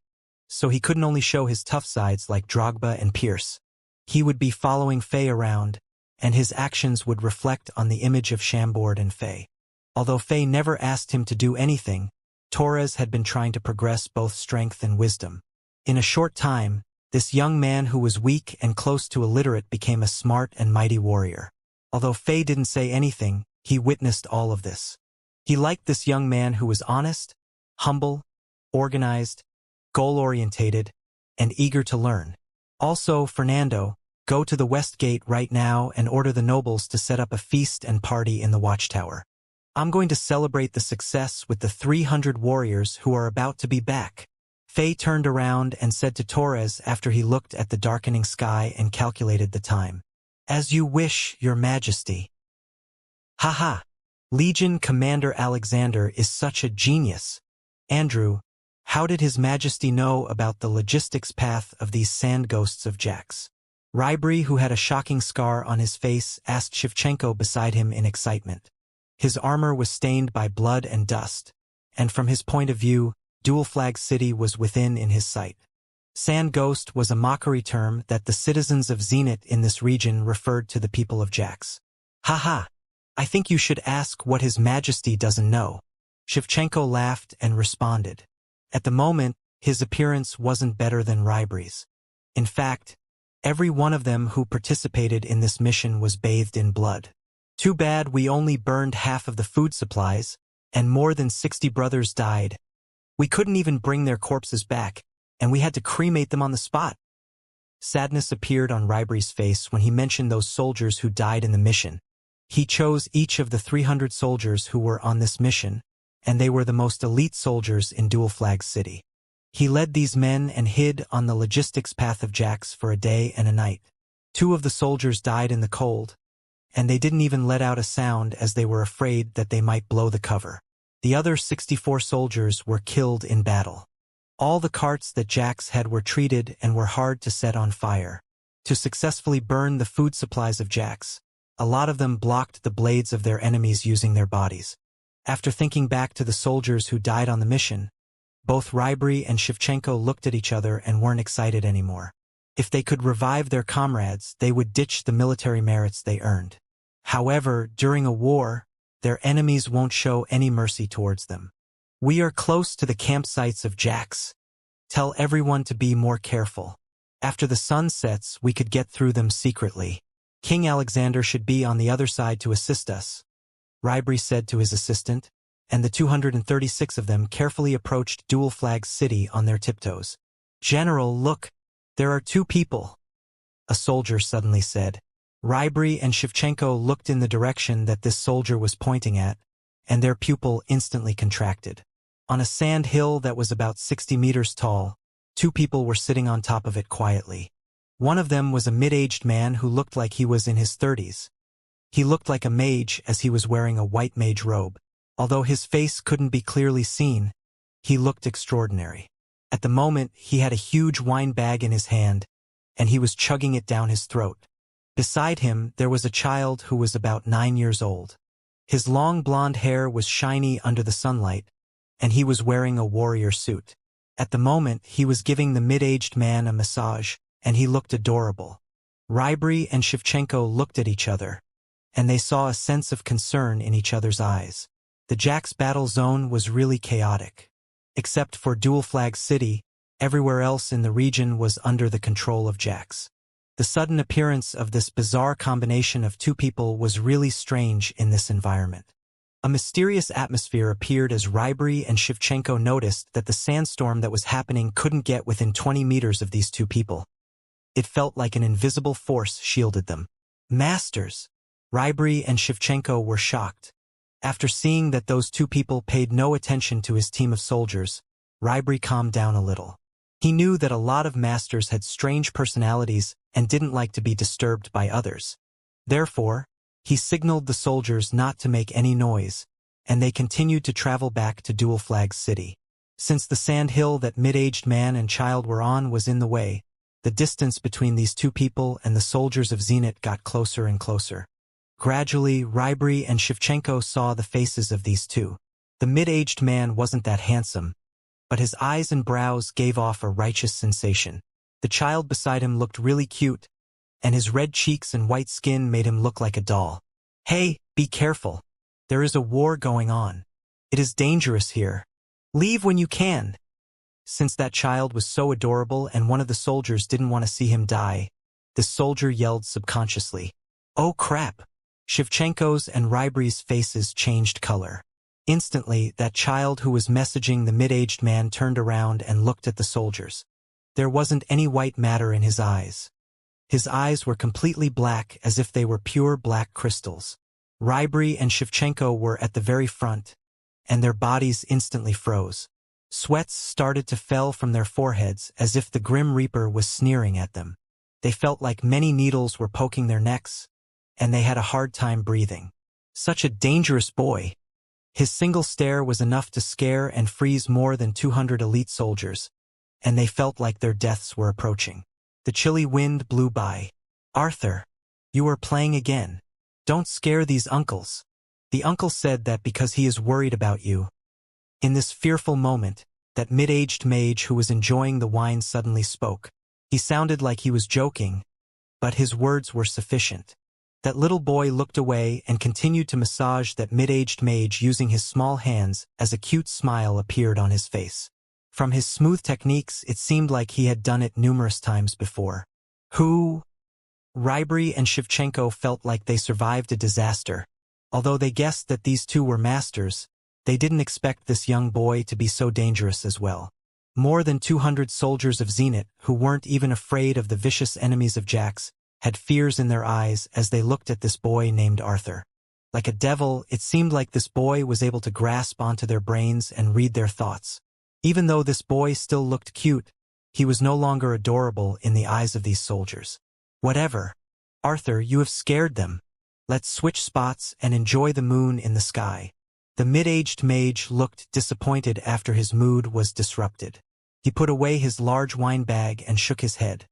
so he couldn't only show his tough sides like Drogba and Pierce. He would be following Faye around, and his actions would reflect on the image of Chambord and Faye. Although Faye never asked him to do anything, Torres had been trying to progress both strength and wisdom. In a short time, this young man who was weak and close to illiterate became a smart and mighty warrior. Although Faye didn't say anything, he witnessed all of this. He liked this young man who was honest, humble, organized, goal-orientated, and eager to learn. Also, Fernando, go to the West Gate right now and order the nobles to set up a feast and party in the watchtower. I'm going to celebrate the success with the 300 warriors who are about to be back. Faye turned around and said to Torres after he looked at the darkening sky and calculated the time. As you wish, Your Majesty. Haha. Legion Commander Alexander is such a genius. Andrew, how did His Majesty know about the logistics path of these sand ghosts of Jax? Rybri, who had a shocking scar on his face, asked Shevchenko beside him in excitement. His armor was stained by blood and dust, and from his point of view, Dual Flag City was within in his sight. Sand Ghost was a mockery term that the citizens of Zenit in this region referred to the people of Jax. Haha, I think you should ask what His Majesty doesn't know. Shevchenko laughed and responded. At the moment, his appearance wasn't better than Rybri's. In fact, every one of them who participated in this mission was bathed in blood. Too bad we only burned half of the food supplies, and more than 60 brothers died. We couldn't even bring their corpses back, and we had to cremate them on the spot. Sadness appeared on Rybri's face when he mentioned those soldiers who died in the mission. He chose each of the 300 soldiers who were on this mission, and they were the most elite soldiers in Dual Flag City. He led these men and hid on the logistics path of Jax for a day and a night. 2 of the soldiers died in the cold, and they didn't even let out a sound as they were afraid that they might blow the cover. The other 64 soldiers were killed in battle. All the carts that Jax had were treated and were hard to set on fire. To successfully burn the food supplies of Jax, a lot of them blocked the blades of their enemies using their bodies. After thinking back to the soldiers who died on the mission, both Rybri and Shevchenko looked at each other and weren't excited anymore. If they could revive their comrades, they would ditch the military merits they earned. However, during a war, their enemies won't show any mercy towards them. We are close to the campsites of Jax. Tell everyone to be more careful. After the sun sets, we could get through them secretly. King Alexander should be on the other side to assist us, Rybri said to his assistant, and the 236 of them carefully approached Dual Flag City on their tiptoes. General, look, there are 2 people, a soldier suddenly said. Rybri and Shevchenko looked in the direction that this soldier was pointing at, and their pupil instantly contracted. On a sand hill that was about 60 meters tall, 2 people were sitting on top of it quietly. One of them was a mid-aged man who looked like he was in his 30s. He looked like a mage as he was wearing a white mage robe. Although his face couldn't be clearly seen, he looked extraordinary. At the moment, he had a huge wine bag in his hand, and he was chugging it down his throat. Beside him, there was a child who was about 9 years old. His long blonde hair was shiny under the sunlight, and he was wearing a warrior suit. At the moment, he was giving the mid-aged man a massage, and he looked adorable. Rybri and Shevchenko looked at each other, and they saw a sense of concern in each other's eyes. The Jax battle zone was really chaotic. Except for Dual Flag City, everywhere else in the region was under the control of Jax. The sudden appearance of this bizarre combination of 2 people was really strange in this environment. A mysterious atmosphere appeared as Rybri and Shevchenko noticed that the sandstorm that was happening couldn't get within 20 meters of these 2 people. It felt like an invisible force shielded them. Masters! Rybri and Shevchenko were shocked. After seeing that those 2 people paid no attention to his team of soldiers, Rybri calmed down a little. He knew that a lot of masters had strange personalities and didn't like to be disturbed by others. Therefore, he signaled the soldiers not to make any noise, and they continued to travel back to Dual Flag City. Since the sand hill that mid-aged man and child were on was in the way, the distance between these 2 people and the soldiers of Zenit got closer and closer. Gradually, Rybri and Shevchenko saw the faces of these 2. The mid-aged man wasn't that handsome, but his eyes and brows gave off a righteous sensation. The child beside him looked really cute, and his red cheeks and white skin made him look like a doll. Hey, be careful. There is a war going on. It is dangerous here. Leave when you can. Since that child was so adorable and one of the soldiers didn't want to see him die, the soldier yelled subconsciously. Oh crap! Shevchenko's and Rybri's faces changed color. Instantly, that child who was messaging the mid-aged man turned around and looked at the soldiers. There wasn't any white matter in his eyes. His eyes were completely black, as if they were pure black crystals. Rybry and Shevchenko were at the very front, and their bodies instantly froze. Sweats started to fell from their foreheads as if the Grim Reaper was sneering at them. They felt like many needles were poking their necks, and they had a hard time breathing. Such a dangerous boy. His single stare was enough to scare and freeze more than 200 elite soldiers, and they felt like their deaths were approaching. The chilly wind blew by. "Arthur, you are playing again. Don't scare these uncles." The uncle said that because he is worried about you. In this fearful moment, that mid-aged mage who was enjoying the wine suddenly spoke. He sounded like he was joking, but his words were sufficient. That little boy looked away and continued to massage that mid-aged mage using his small hands as a cute smile appeared on his face. From his smooth techniques, it seemed like he had done it numerous times before. Who? Rybry and Shevchenko felt like they survived a disaster. Although they guessed that these two were masters, they didn't expect this young boy to be so dangerous as well. More than 200 soldiers of Zenit, who weren't even afraid of the vicious enemies of Jax, had fears in their eyes as they looked at this boy named Arthur. Like a devil, it seemed like this boy was able to grasp onto their brains and read their thoughts. Even though this boy still looked cute, he was no longer adorable in the eyes of these soldiers. "Whatever. Arthur, you have scared them. Let's switch spots and enjoy the moon in the sky." The mid-aged mage looked disappointed after his mood was disrupted. He put away his large wine bag and shook his head.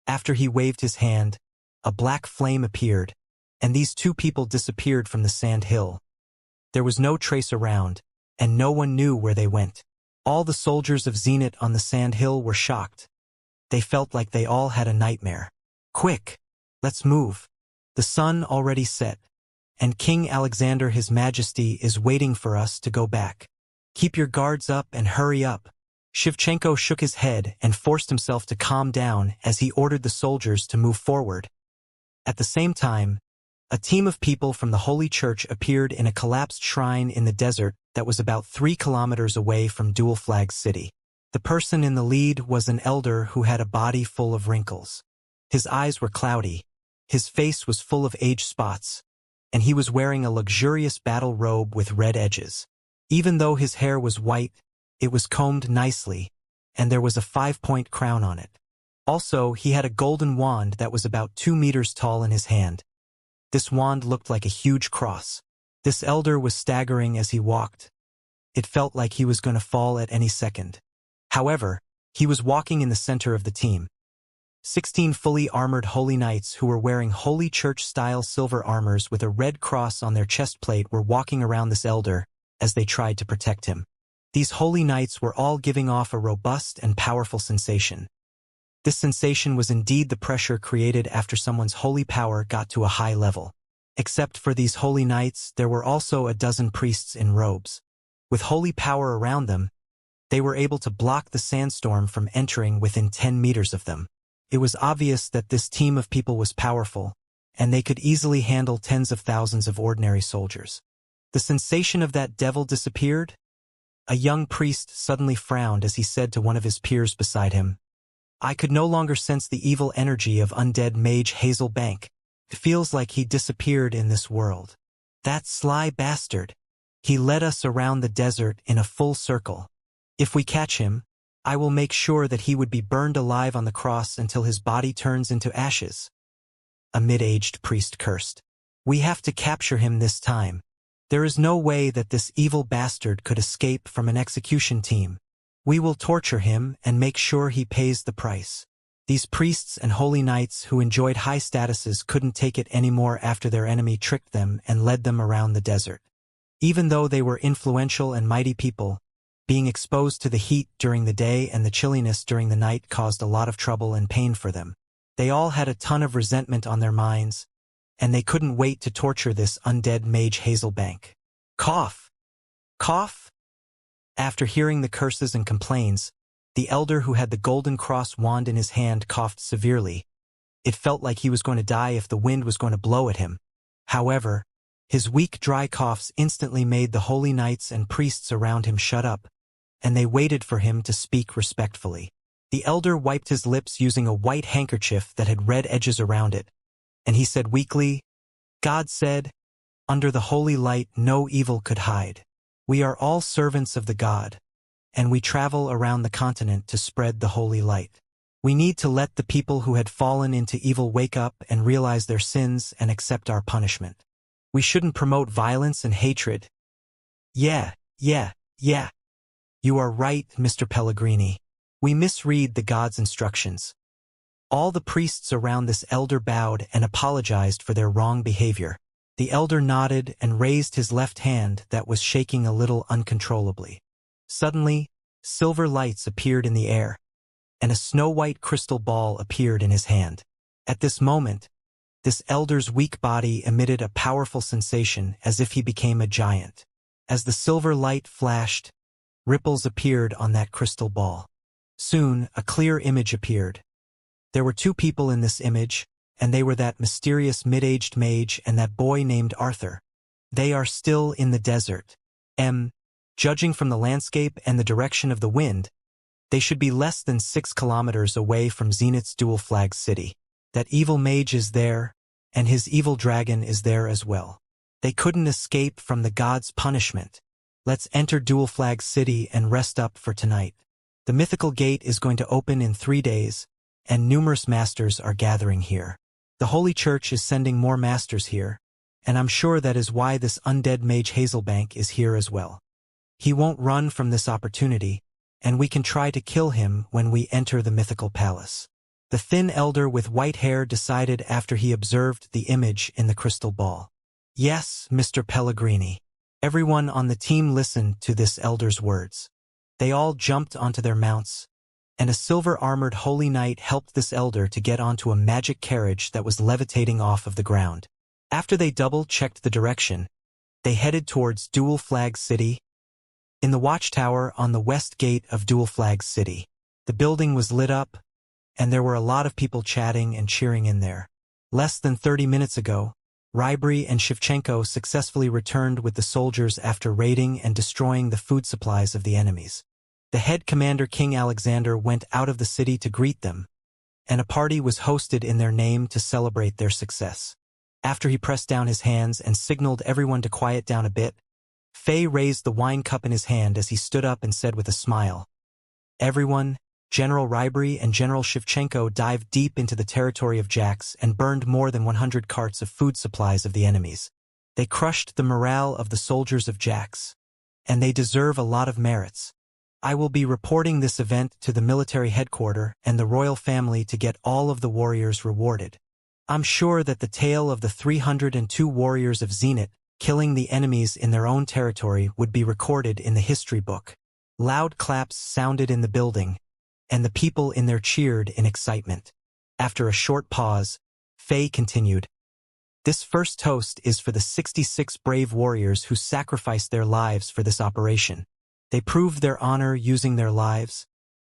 After he waved his hand, a black flame appeared, and these two people disappeared from the sand hill. There was no trace around, and no one knew where they went. All the soldiers of Zenit on the sand hill were shocked. They felt like they all had a nightmare. "Quick! Let's move. The sun already set, and King Alexander His Majesty is waiting for us to go back. Keep your guards up and hurry up." Shevchenko shook his head and forced himself to calm down as he ordered the soldiers to move forward. At the same time, a team of people from the Holy Church appeared in a collapsed shrine in the desert that was about 3 kilometers away from Dual Flag City. The person in the lead was an elder who had a body full of wrinkles. His eyes were cloudy, his face was full of age spots, and he was wearing a luxurious battle robe with red edges. Even though his hair was white, it was combed nicely, and there was a 5-point crown on it. Also, he had a golden wand that was about 2 meters tall in his hand. This wand looked like a huge cross. This elder was staggering as he walked. It felt like he was going to fall at any second. However, he was walking in the center of the team. 16 fully armored holy knights who were wearing Holy Church-style silver armors with a red cross on their chest plate were walking around this elder as they tried to protect him. These holy knights were all giving off a robust and powerful sensation. This sensation was indeed the pressure created after someone's holy power got to a high level. Except for these holy knights, there were also a dozen priests in robes. With holy power around them, they were able to block the sandstorm from entering within 10 meters of them. It was obvious that this team of people was powerful, and they could easily handle tens of thousands of ordinary soldiers. The sensation of that devil disappeared? A young priest suddenly frowned as he said to one of his peers beside him, "I could no longer sense the evil energy of undead mage Hazel Bank. It feels like he disappeared in this world. That sly bastard. He led us around the desert in a full circle. If we catch him, I will make sure that he would be burned alive on the cross until his body turns into ashes." A mid-aged priest cursed. "We have to capture him this time. There is no way that this evil bastard could escape from an execution team. We will torture him and make sure he pays the price." These priests and holy knights who enjoyed high statuses couldn't take it anymore after their enemy tricked them and led them around the desert. Even though they were influential and mighty people, being exposed to the heat during the day and the chilliness during the night caused a lot of trouble and pain for them. They all had a ton of resentment on their minds, and they couldn't wait to torture this undead mage Hazelbank. Cough! Cough! After hearing the curses and complaints, the elder who had the golden cross wand in his hand coughed severely. It felt like he was going to die if the wind was going to blow at him. However, his weak, dry coughs instantly made the holy knights and priests around him shut up, and they waited for him to speak respectfully. The elder wiped his lips using a white handkerchief that had red edges around it, and he said weakly, "God said, Under the holy light no evil could hide. We are all servants of the God, and we travel around the continent to spread the holy light. We need to let the people who had fallen into evil wake up and realize their sins and accept our punishment. We shouldn't promote violence and hatred. Yeah. You are right, Mr. Pellegrini. We misread the God's instructions. All the priests around this elder bowed and apologized for their wrong behavior. The elder nodded and raised his left hand that was shaking a little uncontrollably. Suddenly, silver lights appeared in the air, and a snow-white crystal ball appeared in his hand. At this moment, this elder's weak body emitted a powerful sensation as if he became a giant. As the silver light flashed, ripples appeared on that crystal ball. Soon, a clear image appeared. There were two people in this image, and they were that mysterious mid-aged mage and that boy named Arthur. They are still in the desert. Judging from the landscape and the direction of the wind, they should be less than 6 kilometers away from Zenith's dual-flag city. That evil mage is there, and his evil dragon is there as well. They couldn't escape from the God's punishment. Let's enter dual-flag city and rest up for tonight. The mythical gate is going to open in 3 days, and numerous masters are gathering here. The Holy Church is sending more masters here, and I'm sure that is why this undead mage Hazelbank is here as well. He won't run from this opportunity, and we can try to kill him when we enter the mythical palace. The thin elder with white hair decided after he observed the image in the crystal ball. Yes, Mr. Pellegrini. Everyone on the team listened to this elder's words. They all jumped onto their mounts, and a silver-armored holy knight helped this elder to get onto a magic carriage that was levitating off of the ground. After they double-checked the direction, they headed towards Dual Flag City. In the watchtower on the west gate of Dual Flag City, the building was lit up, and there were a lot of people chatting and cheering in there. Less than 30 minutes ago, Rybry and Shevchenko successfully returned with the soldiers after raiding and destroying the food supplies of the enemies. The head commander King Alexander went out of the city to greet them, and a party was hosted in their name to celebrate their success. After he pressed down his hands and signaled everyone to quiet down a bit, Fei raised the wine cup in his hand as he stood up and said with a smile, "Everyone, General Rybry and General Shevchenko dived deep into the territory of Jax and burned more than 100 carts of food supplies of the enemies. They crushed the morale of the soldiers of Jax, and they deserve a lot of merits. I will be reporting this event to the military headquarters and the royal family to get all of the warriors rewarded. I'm sure that the tale of the 302 warriors of Zenith killing the enemies in their own territory would be recorded in the history book." Loud claps sounded in the building, and the people in there cheered in excitement. After a short pause, Fei continued, "This first toast is for the 66 brave warriors who sacrificed their lives for this operation. They proved their honor using their lives,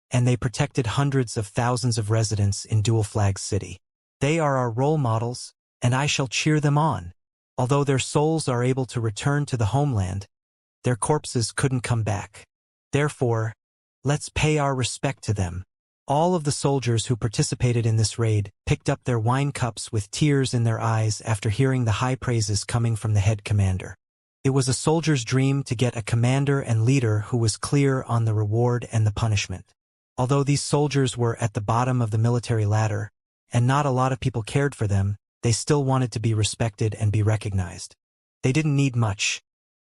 and they protected hundreds of thousands of residents in Dual Flag City. They are our role models, and I shall cheer them on. Although their souls are able to return to the homeland, their corpses couldn't come back. Therefore, let's pay our respect to them." All of the soldiers who participated in this raid picked up their wine cups with tears in their eyes after hearing the high praises coming from the head commander. It was a soldier's dream to get a commander and leader who was clear on the reward and the punishment. Although these soldiers were at the bottom of the military ladder, and not a lot of people cared for them, they still wanted to be respected and be recognized. They didn't need much.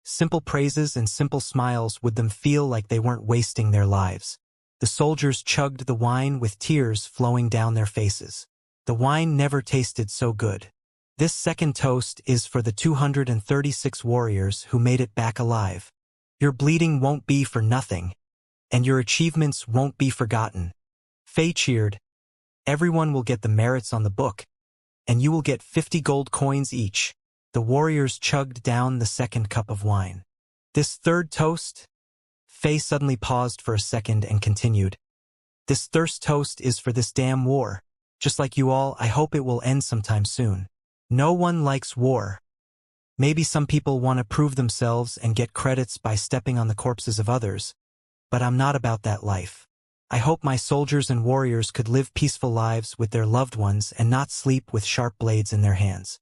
Simple praises and simple smiles would them feel like they weren't wasting their lives. The soldiers chugged the wine with tears flowing down their faces. The wine never tasted so good. This second toast is for the 236 warriors who made it back alive. Your bleeding won't be for nothing, and your achievements won't be forgotten. Fei cheered. Everyone will get the merits on the book, and you will get 50 gold coins each. The warriors chugged down the second cup of wine. This third toast? Fei suddenly paused for a second and continued. This thirst toast is for this damn war. Just like you all, I hope it will end sometime soon. No one likes war. Maybe some people want to prove themselves and get credits by stepping on the corpses of others, but I'm not about that life. I hope my soldiers and warriors could live peaceful lives with their loved ones and not sleep with sharp blades in their hands.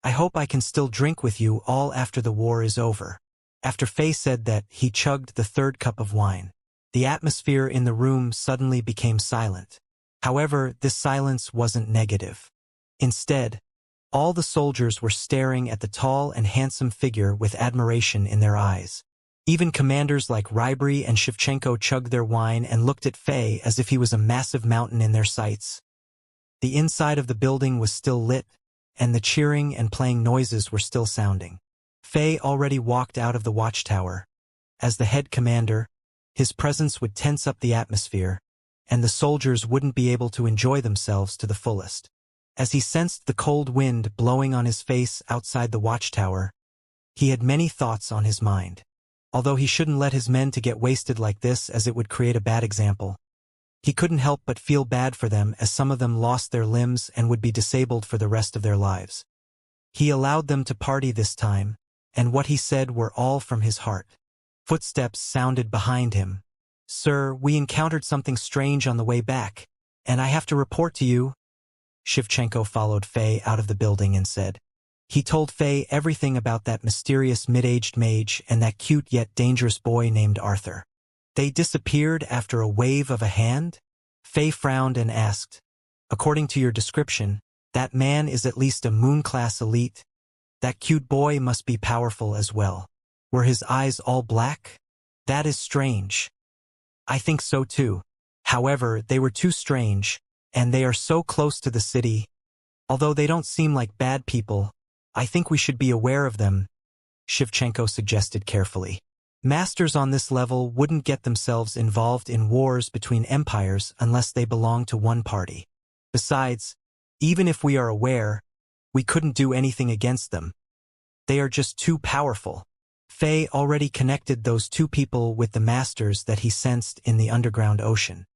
I hope I can still drink with you all after the war is over." After Faye said that, he chugged the third cup of wine. The atmosphere in the room suddenly became silent. However, this silence wasn't negative. Instead, all the soldiers were staring at the tall and handsome figure with admiration in their eyes. Even commanders like Rybri and Shevchenko chugged their wine and looked at Faye as if he was a massive mountain in their sights. The inside of the building was still lit, and the cheering and playing noises were still sounding. Faye already walked out of the watchtower. As the head commander, his presence would tense up the atmosphere, and the soldiers wouldn't be able to enjoy themselves to the fullest. As he sensed the cold wind blowing on his face outside the watchtower, he had many thoughts on his mind. Although he shouldn't let his men to get wasted like this, as it would create a bad example, he couldn't help but feel bad for them, as some of them lost their limbs and would be disabled for the rest of their lives. He allowed them to party this time, and what he said were all from his heart. Footsteps sounded behind him. "Sir, we encountered something strange on the way back, and I have to report to you." Shevchenko followed Faye out of the building and said. He told Faye everything about that mysterious mid-aged mage and that cute yet dangerous boy named Arthur. They disappeared after a wave of a hand? Faye frowned and asked, "According to your description, that man is at least a moon-class elite. That cute boy must be powerful as well. Were his eyes all black? That is strange." "I think so too. However, they were too strange, and they are so close to the city. Although they don't seem like bad people, I think we should be aware of them," Shevchenko suggested carefully. Masters on this level wouldn't get themselves involved in wars between empires unless they belong to one party. Besides, even if we are aware, we couldn't do anything against them. They are just too powerful. Faye already connected those two people with the masters that he sensed in the underground ocean.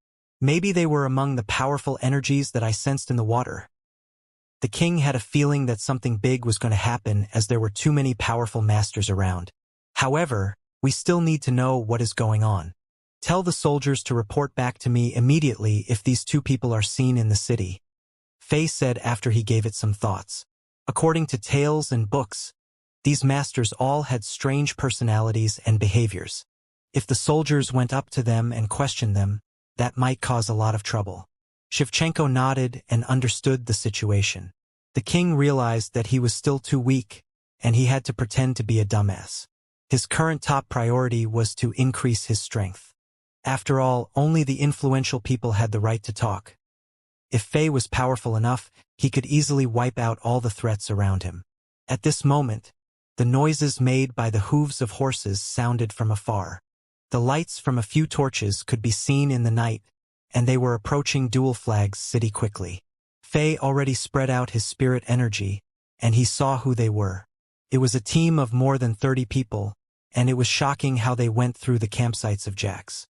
Maybe they were among the powerful energies that I sensed in the water. The king had a feeling that something big was going to happen, as there were too many powerful masters around. However, we still need to know what is going on. Tell the soldiers to report back to me immediately if these two people are seen in the city," Faye said after he gave it some thoughts. According to tales and books, these masters all had strange personalities and behaviors. If the soldiers went up to them and questioned them, that might cause a lot of trouble. Shevchenko nodded and understood the situation. The king realized that he was still too weak, and he had to pretend to be a dumbass. His current top priority was to increase his strength. After all, only the influential people had the right to talk. If Faye was powerful enough, he could easily wipe out all the threats around him. At this moment, the noises made by the hooves of horses sounded from afar. The lights from a few torches could be seen in the night, and they were approaching Dual Flag's city quickly. Faye already spread out his spirit energy, and he saw who they were. It was a team of more than 30 people, and it was shocking how they went through the campsites of Jax.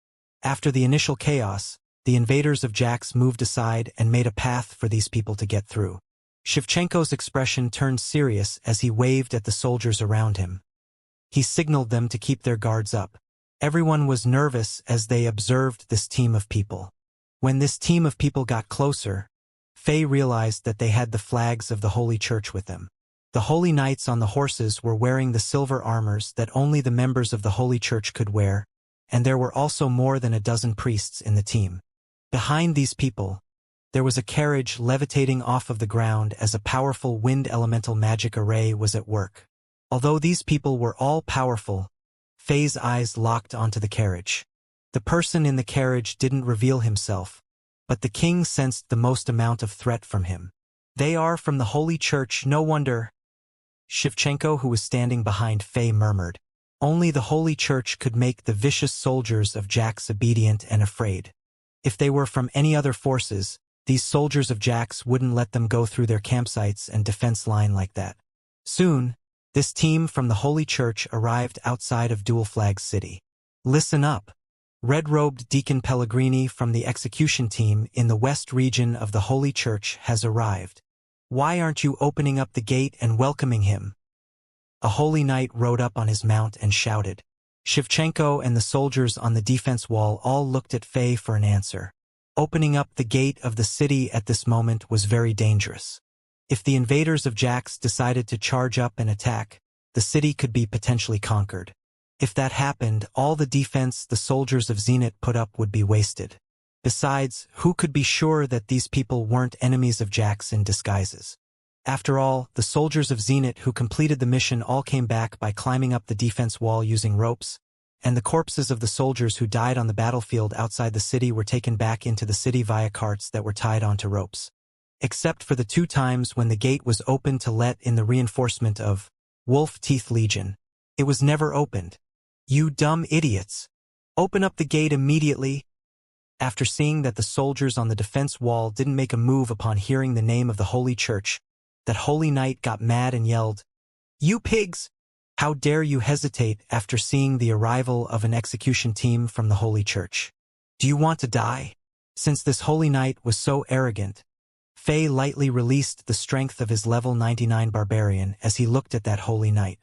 After the initial chaos, the invaders of Jax moved aside and made a path for these people to get through. Shevchenko's expression turned serious as he waved at the soldiers around him. He signaled them to keep their guards up. Everyone was nervous as they observed this team of people. When this team of people got closer, Faye realized that they had the flags of the Holy Church with them. The Holy Knights on the horses were wearing the silver armors that only the members of the Holy Church could wear, and there were also more than a dozen priests in the team. Behind these people, there was a carriage levitating off of the ground as a powerful wind elemental magic array was at work. Although these people were all powerful, Faye's eyes locked onto the carriage. The person in the carriage didn't reveal himself, but the king sensed the most amount of threat from him. "They are from the Holy Church, no wonder," Shevchenko, who was standing behind Faye, murmured. Only the Holy Church could make the vicious soldiers of Jax obedient and afraid. If they were from any other forces, these soldiers of Jax wouldn't let them go through their campsites and defense line like that. Soon, this team from the Holy Church arrived outside of Dual Flag's city. "Listen up. Red-robed Deacon Pellegrini from the execution team in the west region of the Holy Church has arrived. Why aren't you opening up the gate and welcoming him?" A holy knight rode up on his mount and shouted. Shevchenko and the soldiers on the defense wall all looked at Faye for an answer. Opening up the gate of the city at this moment was very dangerous. If the invaders of Jax decided to charge up and attack, the city could be potentially conquered. If that happened, all the defense the soldiers of Zenit put up would be wasted. Besides, who could be sure that these people weren't enemies of Jax in disguises? After all, the soldiers of Zenit who completed the mission all came back by climbing up the defense wall using ropes, and the corpses of the soldiers who died on the battlefield outside the city were taken back into the city via carts that were tied onto ropes. Except for the 2 times when the gate was opened to let in the reinforcement of Wolf Teeth Legion. It was never opened. You dumb idiots! Open up the gate immediately! After seeing that the soldiers on the defense wall didn't make a move upon hearing the name of the Holy Church, that Holy Knight got mad and yelled, "You pigs! How dare you hesitate after seeing the arrival of an execution team from the Holy Church? Do you want to die?" Since this Holy Knight was so arrogant, Faye lightly released the strength of his level 99 barbarian as he looked at that Holy Knight.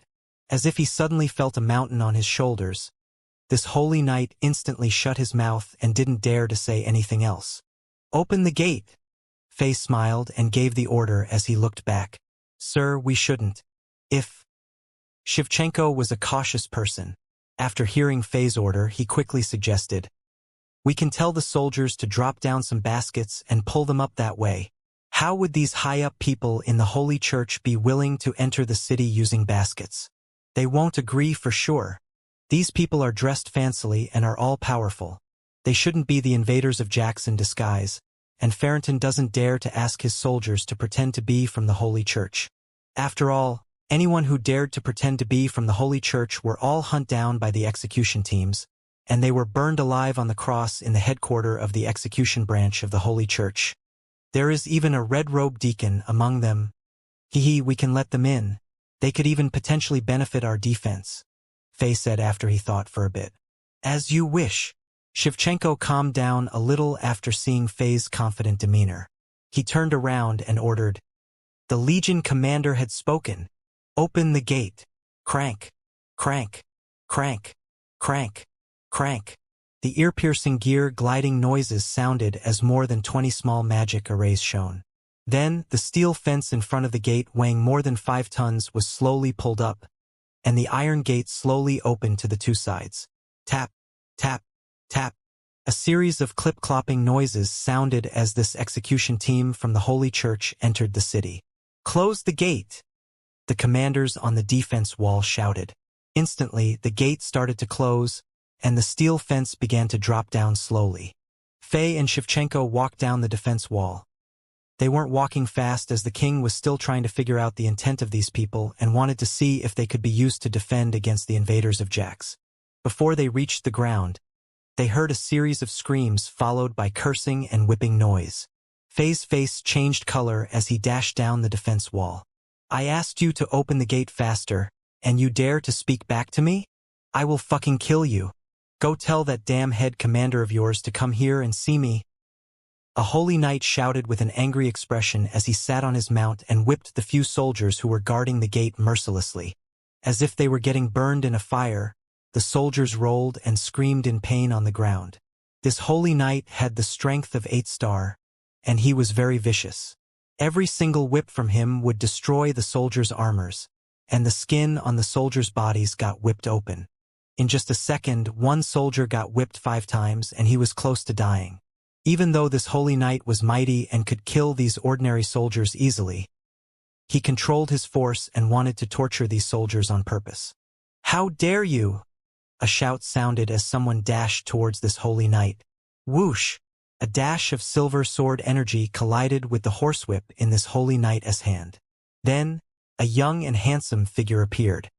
As if he suddenly felt a mountain on his shoulders, this Holy Knight instantly shut his mouth and didn't dare to say anything else. "Open the gate!" Faye smiled and gave the order as he looked back. "Sir, we shouldn't. If..." Shevchenko was a cautious person. After hearing Faye's order, he quickly suggested, "We can tell the soldiers to drop down some baskets and pull them up that way. How would these high-up people in the Holy Church be willing to enter the city using baskets? They won't agree for sure. These people are dressed fancily and are all-powerful. They shouldn't be the invaders of Jax in disguise, and Farrington doesn't dare to ask his soldiers to pretend to be from the Holy Church. After all, anyone who dared to pretend to be from the Holy Church were all hunted down by the execution teams, and they were burned alive on the cross in the headquarters of the execution branch of the Holy Church. There is even a red-robed deacon among them. We can let them in. They could even potentially benefit our defense," Faye said after he thought for a bit. "As you wish." Shevchenko calmed down a little after seeing Faye's confident demeanor. He turned around and ordered, "The Legion commander had spoken. Open the gate. Crank, crank, crank, crank, crank." The ear-piercing gear-gliding noises sounded as more than 20 small magic arrays shone. Then, the steel fence in front of the gate weighing more than 5 tons was slowly pulled up, and the iron gate slowly opened to the 2 sides. Tap, tap, tap. A series of clip-clopping noises sounded as this execution team from the Holy Church entered the city. "Close the gate!" The commanders on the defense wall shouted. Instantly, the gate started to close, and the steel fence began to drop down slowly. Faye and Shevchenko walked down the defense wall. They weren't walking fast as the king was still trying to figure out the intent of these people and wanted to see if they could be used to defend against the invaders of Jax. Before they reached the ground, they heard a series of screams followed by cursing and whipping noise. Faye's face changed color as he dashed down the defense wall. "I asked you to open the gate faster, and you dare to speak back to me? I will fucking kill you. Go tell that damn head commander of yours to come here and see me." A Holy Knight shouted with an angry expression as he sat on his mount and whipped the few soldiers who were guarding the gate mercilessly. As if they were getting burned in a fire, the soldiers rolled and screamed in pain on the ground. This Holy Knight had the strength of 8-star, and he was very vicious. Every single whip from him would destroy the soldiers' armors, and the skin on the soldiers' bodies got whipped open. In just a second, one soldier got whipped 5 times and he was close to dying. Even though this Holy Knight was mighty and could kill these ordinary soldiers easily, he controlled his force and wanted to torture these soldiers on purpose. "How dare you!" A shout sounded as someone dashed towards this Holy Knight. Whoosh! A dash of silver sword energy collided with the horsewhip in this Holy Knight's hand. Then, a young and handsome figure appeared.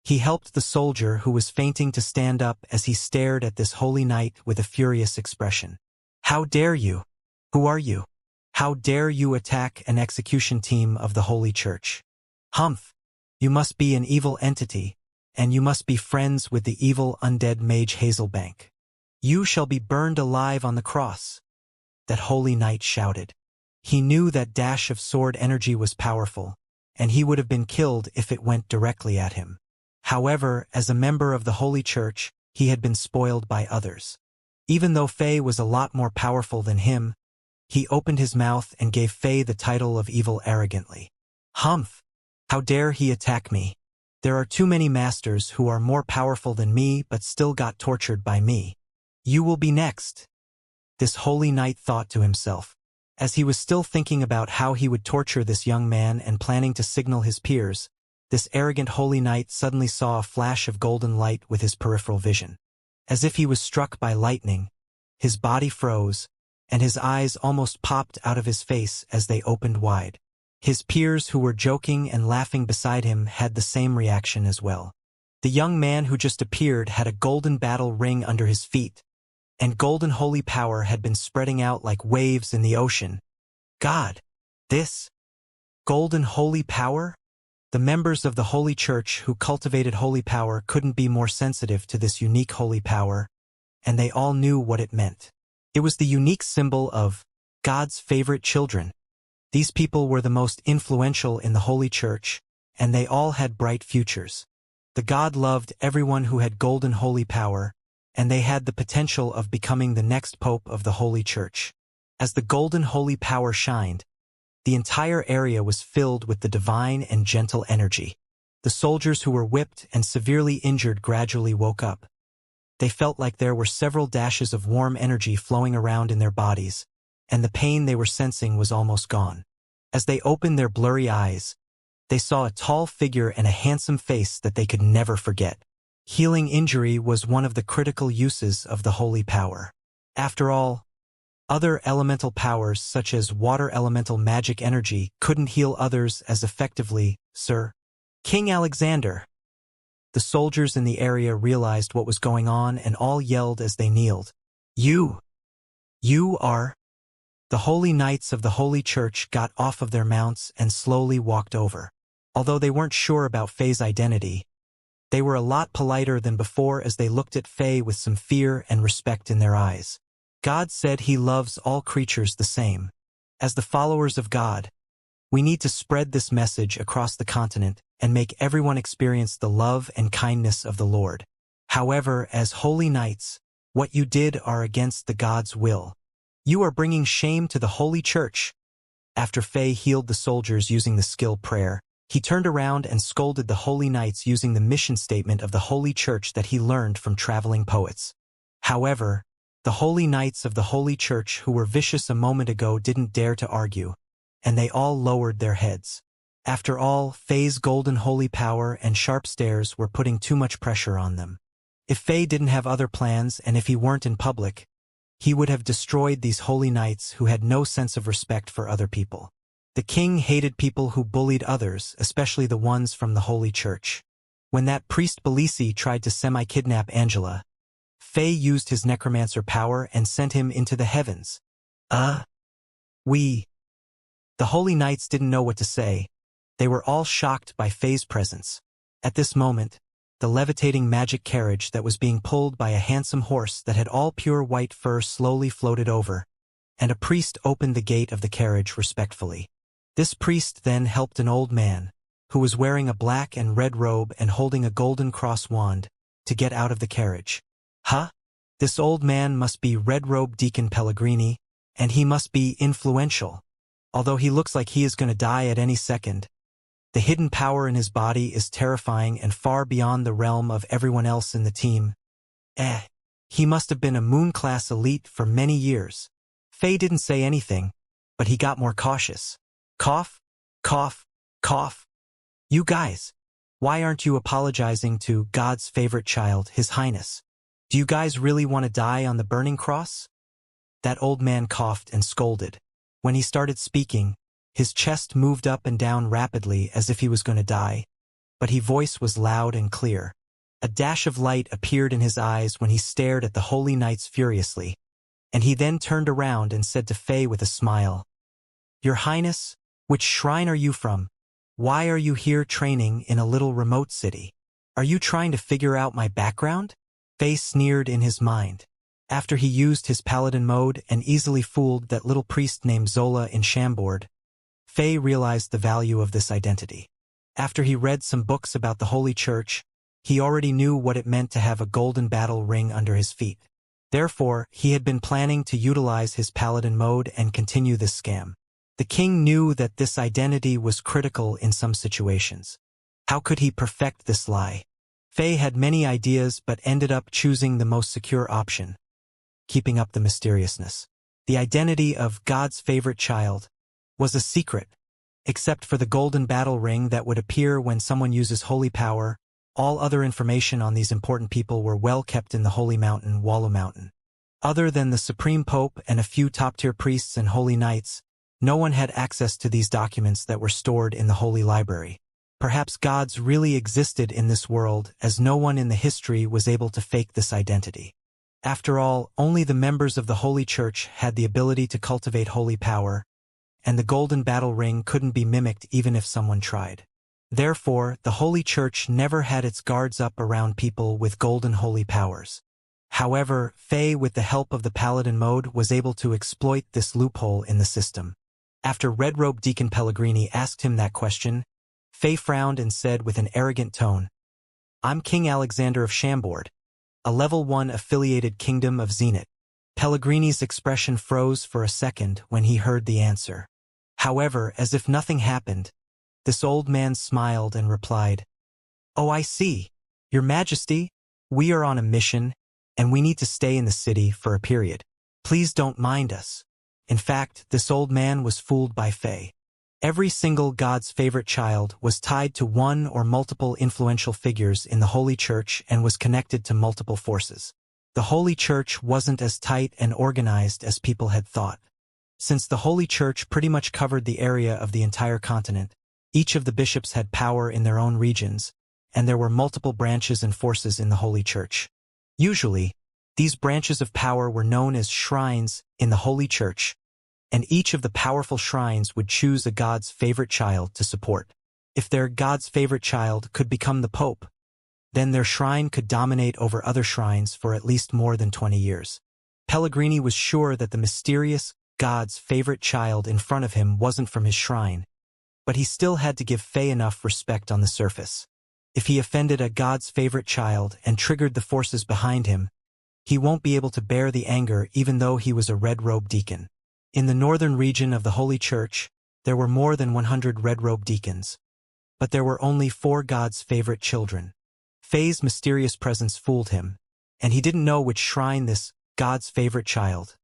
He helped the soldier who was fainting to stand up as he stared at this Holy Knight with a furious expression. "How dare you? Who are you? How dare you attack an execution team of the Holy Church? Humph! You must be an evil entity, and you must be friends with the evil undead mage Hazelbank. You shall be burned alive on the cross," that Holy Knight shouted. He knew that dash of sword energy was powerful, and he would have been killed if it went directly at him. However, as a member of the Holy Church, he had been spoiled by others. Even though Faye was a lot more powerful than him, he opened his mouth and gave Faye the title of evil arrogantly. Humph! How dare he attack me? There are too many masters who are more powerful than me but still got tortured by me. You will be next. This holy knight thought to himself. As he was still thinking about how he would torture this young man and planning to signal his peers, this arrogant holy knight suddenly saw a flash of golden light with his peripheral vision. As if he was struck by lightning, his body froze, and his eyes almost popped out of his face as they opened wide. His peers who were joking and laughing beside him had the same reaction as well. The young man who just appeared had a golden battle ring under his feet, and golden holy power had been spreading out like waves in the ocean. God! This golden holy power? The members of the Holy Church who cultivated holy power couldn't be more sensitive to this unique holy power, and they all knew what it meant. It was the unique symbol of God's favorite children. These people were the most influential in the Holy Church, and they all had bright futures. The God loved everyone who had golden holy power, and they had the potential of becoming the next pope of the Holy Church. As the golden holy power shined, the entire area was filled with the divine and gentle energy. The soldiers who were whipped and severely injured gradually woke up. They felt like there were several dashes of warm energy flowing around in their bodies, and the pain they were sensing was almost gone. As they opened their blurry eyes, they saw a tall figure and a handsome face that they could never forget. Healing injury was one of the critical uses of the holy power. After all, other elemental powers such as water elemental magic energy couldn't heal others as effectively, sir. King Alexander! The soldiers in the area realized what was going on and all yelled as they kneeled. You are... The holy knights of the Holy Church got off of their mounts and slowly walked over. Although they weren't sure about Faye's identity, they were a lot politer than before as they looked at Faye with some fear and respect in their eyes. God said he loves all creatures the same. As the followers of God, we need to spread this message across the continent and make everyone experience the love and kindness of the Lord. However, as holy knights, what you did are against the God's will. You are bringing shame to the Holy Church. After Faye healed the soldiers using the skill prayer, he turned around and scolded the holy knights using the mission statement of the Holy Church that he learned from traveling poets. However, the holy knights of the Holy Church who were vicious a moment ago didn't dare to argue, and they all lowered their heads. After all, Faye's golden holy power and sharp stares were putting too much pressure on them. If Faye didn't have other plans and if he weren't in public, he would have destroyed these holy knights who had no sense of respect for other people. The king hated people who bullied others, especially the ones from the Holy Church. When that priest Belisi tried to semi-kidnap Angela, Faye used his necromancer power and sent him into the heavens. The holy knights didn't know what to say. They were all shocked by Faye's presence. At this moment, the levitating magic carriage that was being pulled by a handsome horse that had all pure white fur slowly floated over, and a priest opened the gate of the carriage respectfully. This priest then helped an old man, who was wearing a black and red robe and holding a golden cross wand, to get out of the carriage. Huh? This old man must be Red Robe Deacon Pellegrini, and he must be influential. Although he looks like he is going to die at any second, the hidden power in his body is terrifying and far beyond the realm of everyone else in the team. He must have been a moon-class elite for many years. Faye didn't say anything, but he got more cautious. Cough, cough, cough. You guys, why aren't you apologizing to God's favorite child, His Highness? Do you guys really want to die on the burning cross? That old man coughed and scolded. When he started speaking, his chest moved up and down rapidly as if he was going to die, but his voice was loud and clear. A dash of light appeared in his eyes when he stared at the holy knights furiously, and he then turned around and said to Faye with a smile, "Your Highness, which shrine are you from? Why are you here training in a little remote city? Are you trying to figure out my background?" Faye sneered in his mind. After he used his paladin mode and easily fooled that little priest named Zola in Chambord, Faye realized the value of this identity. After he read some books about the Holy Church, he already knew what it meant to have a golden battle ring under his feet. Therefore, he had been planning to utilize his paladin mode and continue this scam. The king knew that this identity was critical in some situations. How could he perfect this lie? Faye had many ideas but ended up choosing the most secure option, keeping up the mysteriousness. The identity of God's favorite child was a secret, except for the golden battle ring that would appear when someone uses holy power. All other information on these important people were well kept in the holy mountain, Wallow Mountain. Other than the Supreme Pope and a few top-tier priests and holy knights, no one had access to these documents that were stored in the Holy Library. Perhaps gods really existed in this world, as no one in the history was able to fake this identity. After all, only the members of the Holy Church had the ability to cultivate holy power, and the golden battle ring couldn't be mimicked even if someone tried. Therefore, the Holy Church never had its guards up around people with golden holy powers. However, Faye, with the help of the Paladin mode, was able to exploit this loophole in the system. After Red Robe Deacon Pellegrini asked him that question, Faye frowned and said with an arrogant tone, "I'm King Alexander of Chambord, a level 1 affiliated kingdom of Zenith." Pellegrini's expression froze for a second when he heard the answer. However, as if nothing happened, this old man smiled and replied, "Oh, I see. Your Majesty, we are on a mission, and we need to stay in the city for a period. Please don't mind us." In fact, this old man was fooled by Faye. Every single god's favorite child was tied to one or multiple influential figures in the Holy Church and was connected to multiple forces. The Holy Church wasn't as tight and organized as people had thought. Since the Holy Church pretty much covered the area of the entire continent, each of the bishops had power in their own regions, and there were multiple branches and forces in the Holy Church. Usually, these branches of power were known as shrines in the Holy Church, and each of the powerful shrines would choose a god's favorite child to support. If their god's favorite child could become the Pope, then their shrine could dominate over other shrines for at least more than 20 years. Pellegrini was sure that the mysterious god's favorite child in front of him wasn't from his shrine, but he still had to give Faye enough respect on the surface. If he offended a god's favorite child and triggered the forces behind him, he won't be able to bear the anger even though he was a red-robed deacon. In the northern region of the Holy Church, there were more than 100 red-robed deacons, but there were only 4 God's favorite children. Faye's mysterious presence fooled him, and he didn't know which shrine this God's favorite child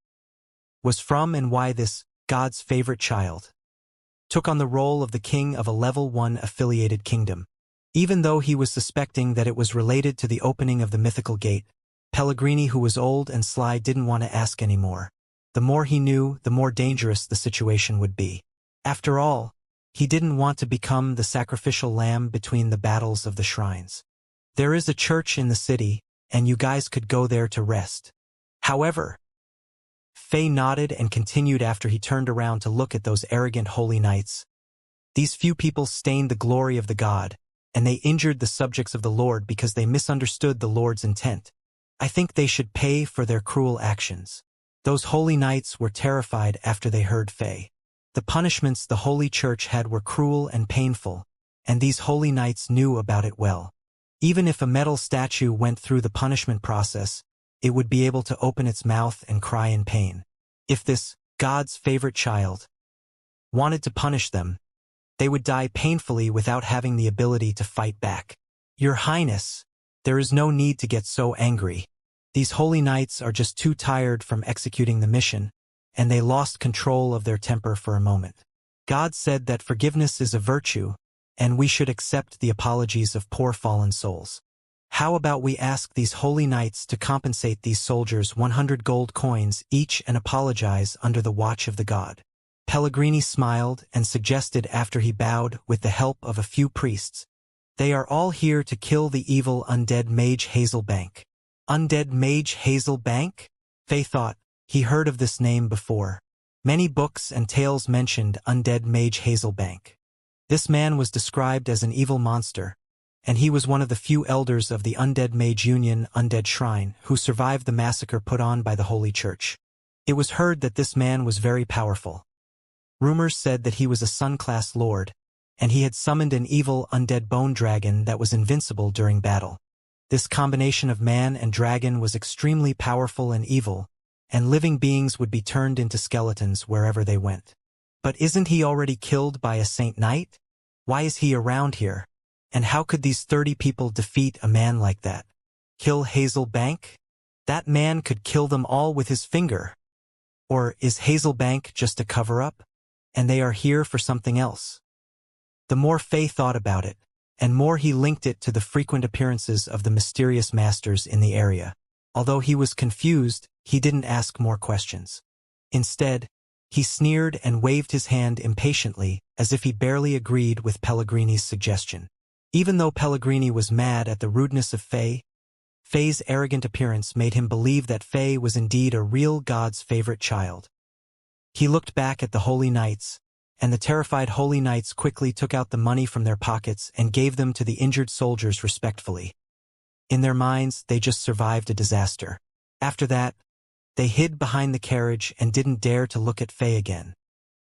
was from and why this God's favorite child took on the role of the king of a level 1 affiliated kingdom. Even though he was suspecting that it was related to the opening of the mythical gate, Pellegrini, who was old and sly, didn't want to ask anymore. The more he knew, the more dangerous the situation would be. After all, he didn't want to become the sacrificial lamb between the battles of the shrines. "There is a church in the city, and you guys could go there to rest." However, Faye nodded and continued after he turned around to look at those arrogant holy knights. These few people stained the glory of the god, and they injured the subjects of the Lord because they misunderstood the Lord's intent. I think they should pay for their cruel actions. Those holy knights were terrified after they heard Faye. The punishments the Holy Church had were cruel and painful, and these holy knights knew about it well. Even if a metal statue went through the punishment process, it would be able to open its mouth and cry in pain. If this God's favorite child wanted to punish them, they would die painfully without having the ability to fight back. "Your Highness, there is no need to get so angry. These holy knights are just too tired from executing the mission, and they lost control of their temper for a moment. God said that forgiveness is a virtue, and we should accept the apologies of poor fallen souls. How about we ask these holy knights to compensate these soldiers 100 gold coins each and apologize under the watch of the god?" Pellegrini smiled and suggested after he bowed with the help of a few priests, "They are all here to kill the evil undead mage Hazelbank." Undead mage Hazelbank? Faye thought he heard of this name before. Many books and tales mentioned undead mage Hazelbank. This man was described as an evil monster, and he was one of the few elders of the Undead Mage Union Undead Shrine who survived the massacre put on by the Holy Church. It was heard that this man was very powerful. Rumors said that he was a Sun-class lord, and he had summoned an evil undead bone dragon that was invincible during battle. This combination of man and dragon was extremely powerful and evil, and living beings would be turned into skeletons wherever they went. But isn't he already killed by a Saint Knight? Why is he around here? And how could these 30 people defeat a man like that? Kill Hazel Bank? That man could kill them all with his finger. Or is Hazel Bank just a cover-up? And they are here for something else? The more Faye thought about it, and more he linked it to the frequent appearances of the mysterious masters in the area. Although he was confused, he didn't ask more questions. Instead, he sneered and waved his hand impatiently, as if he barely agreed with Pellegrini's suggestion. Even though Pellegrini was mad at the rudeness of Faye, Faye's arrogant appearance made him believe that Faye was indeed a real god's favorite child. He looked back at the Holy Knights, and the terrified Holy Knights quickly took out the money from their pockets and gave them to the injured soldiers respectfully. In their minds, they just survived a disaster. After that, they hid behind the carriage and didn't dare to look at Faye again.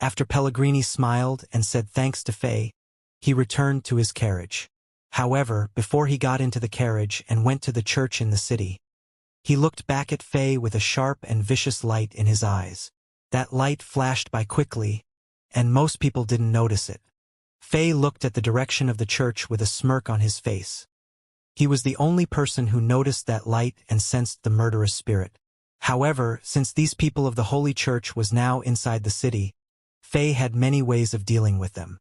After Pellegrini smiled and said thanks to Faye, he returned to his carriage. However, before he got into the carriage and went to the church in the city, he looked back at Faye with a sharp and vicious light in his eyes. That light flashed by quickly, and most people didn't notice it. Faye looked at the direction of the church with a smirk on his face. He was the only person who noticed that light and sensed the murderous spirit. However, since these people of the Holy Church was now inside the city, Faye had many ways of dealing with them.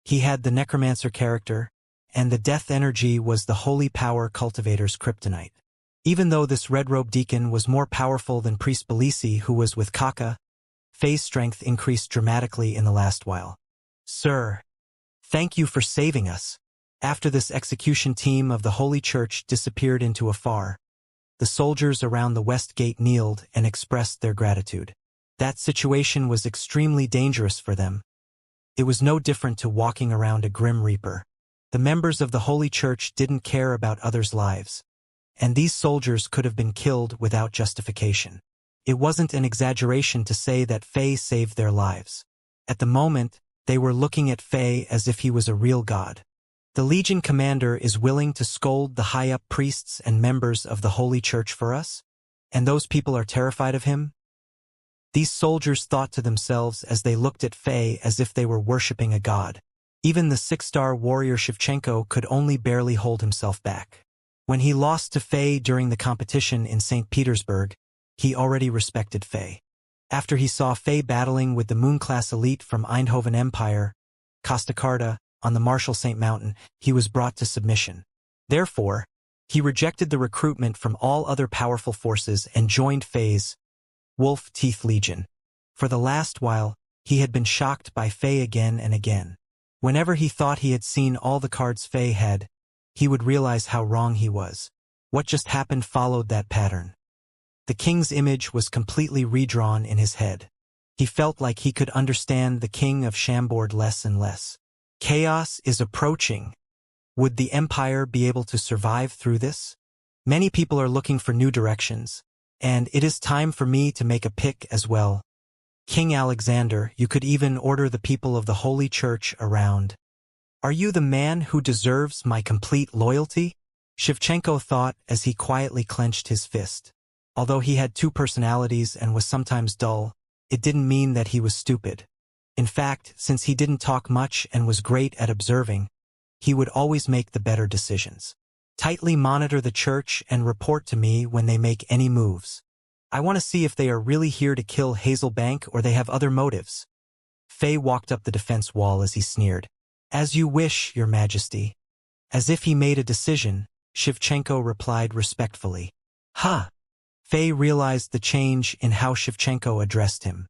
He had the necromancer character, and the death energy was the holy power cultivator's kryptonite. Even though this red-robed deacon was more powerful than Priest Belisi, who was with Kaka, Faye's strength increased dramatically in the last while. Sir, thank you for saving us. After this execution team of the Holy Church disappeared into afar, the soldiers around the West Gate kneeled and expressed their gratitude. That situation was extremely dangerous for them. It was no different to walking around a Grim Reaper. The members of the Holy Church didn't care about others' lives, and these soldiers could have been killed without justification. It wasn't an exaggeration to say that Faye saved their lives. At the moment, they were looking at Faye as if he was a real god. The Legion commander is willing to scold the high-up priests and members of the Holy Church for us? And those people are terrified of him? These soldiers thought to themselves as they looked at Faye as if they were worshipping a god. Even the 6-star warrior Xianxia could only barely hold himself back. When he lost to Faye during the competition in St. Petersburg, he already respected Faye. After he saw Faye battling with the Moon-class elite from Eindhoven Empire, Costacarta, on the Marshal St. Mountain, he was brought to submission. Therefore, he rejected the recruitment from all other powerful forces and joined Faye's Wolf Teeth Legion. For the last while, he had been shocked by Faye again and again. Whenever he thought he had seen all the cards Faye had, he would realize how wrong he was. What just happened followed that pattern. The king's image was completely redrawn in his head. He felt like he could understand the king of Chambord less and less. Chaos is approaching. Would the empire be able to survive through this? Many people are looking for new directions, and it is time for me to make a pick as well. King Alexander, you could even order the people of the Holy Church around. Are you the man who deserves my complete loyalty? Xianxia thought as he quietly clenched his fist. Although he had two personalities and was sometimes dull, it didn't mean that he was stupid. In fact, since he didn't talk much and was great at observing, he would always make the better decisions. Tightly monitor the church and report to me when they make any moves. I want to see if they are really here to kill Hazel Bank or they have other motives. Faye walked up the defense wall as he sneered. As you wish, Your Majesty. As if he made a decision, Xianxia replied respectfully. Ha! Faye realized the change in how Xianxia addressed him.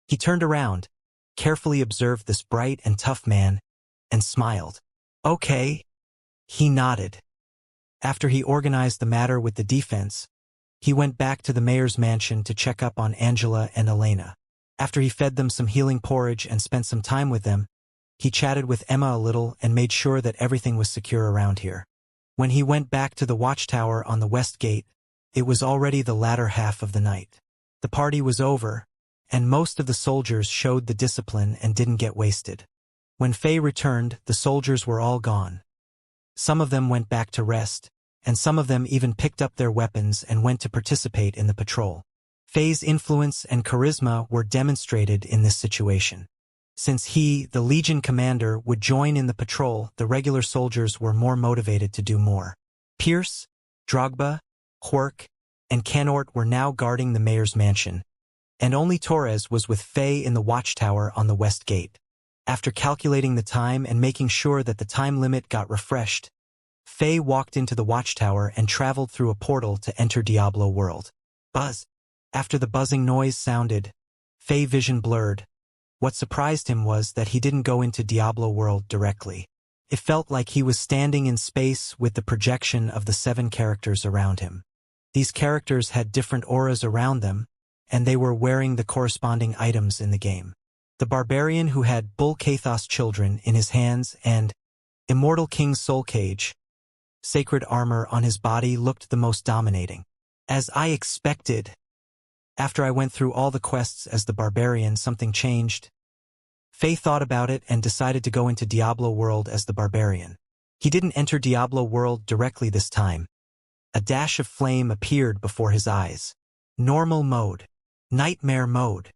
He turned around, carefully observed this bright and tough man, and smiled. Okay. He nodded. After he organized the matter with the defense, he went back to the mayor's mansion to check up on Angela and Elena. After he fed them some healing porridge and spent some time with them, he chatted with Emma a little and made sure that everything was secure around here. When he went back to the watchtower on the west gate, it was already the latter half of the night. The party was over, and most of the soldiers showed the discipline and didn't get wasted. When Faye returned, the soldiers were all gone. Some of them went back to rest, and some of them even picked up their weapons and went to participate in the patrol. Faye's influence and charisma were demonstrated in this situation. Since he, the Legion commander, would join in the patrol, the regular soldiers were more motivated to do more. Pierce, Drogba, Hwerk, and Canort were now guarding the mayor's mansion, and only Torres was with Faye in the watchtower on the west gate. After calculating the time and making sure that the time limit got refreshed, Faye walked into the watchtower and traveled through a portal to enter Diablo World. Buzz. After the buzzing noise sounded, Faye vision blurred. What surprised him was that he didn't go into Diablo World directly. It felt like he was standing in space with the projection of the 7 characters around him. These characters had different auras around them, and they were wearing the corresponding items in the game. The barbarian who had Bull Kathos children in his hands and Immortal King's soul cage, sacred armor on his body looked the most dominating. As I expected, after I went through all the quests as the barbarian, something changed. Faye thought about it and decided to go into Diablo World as the barbarian. He didn't enter Diablo World directly this time. A dash of flame appeared before his eyes. Normal mode. Nightmare mode.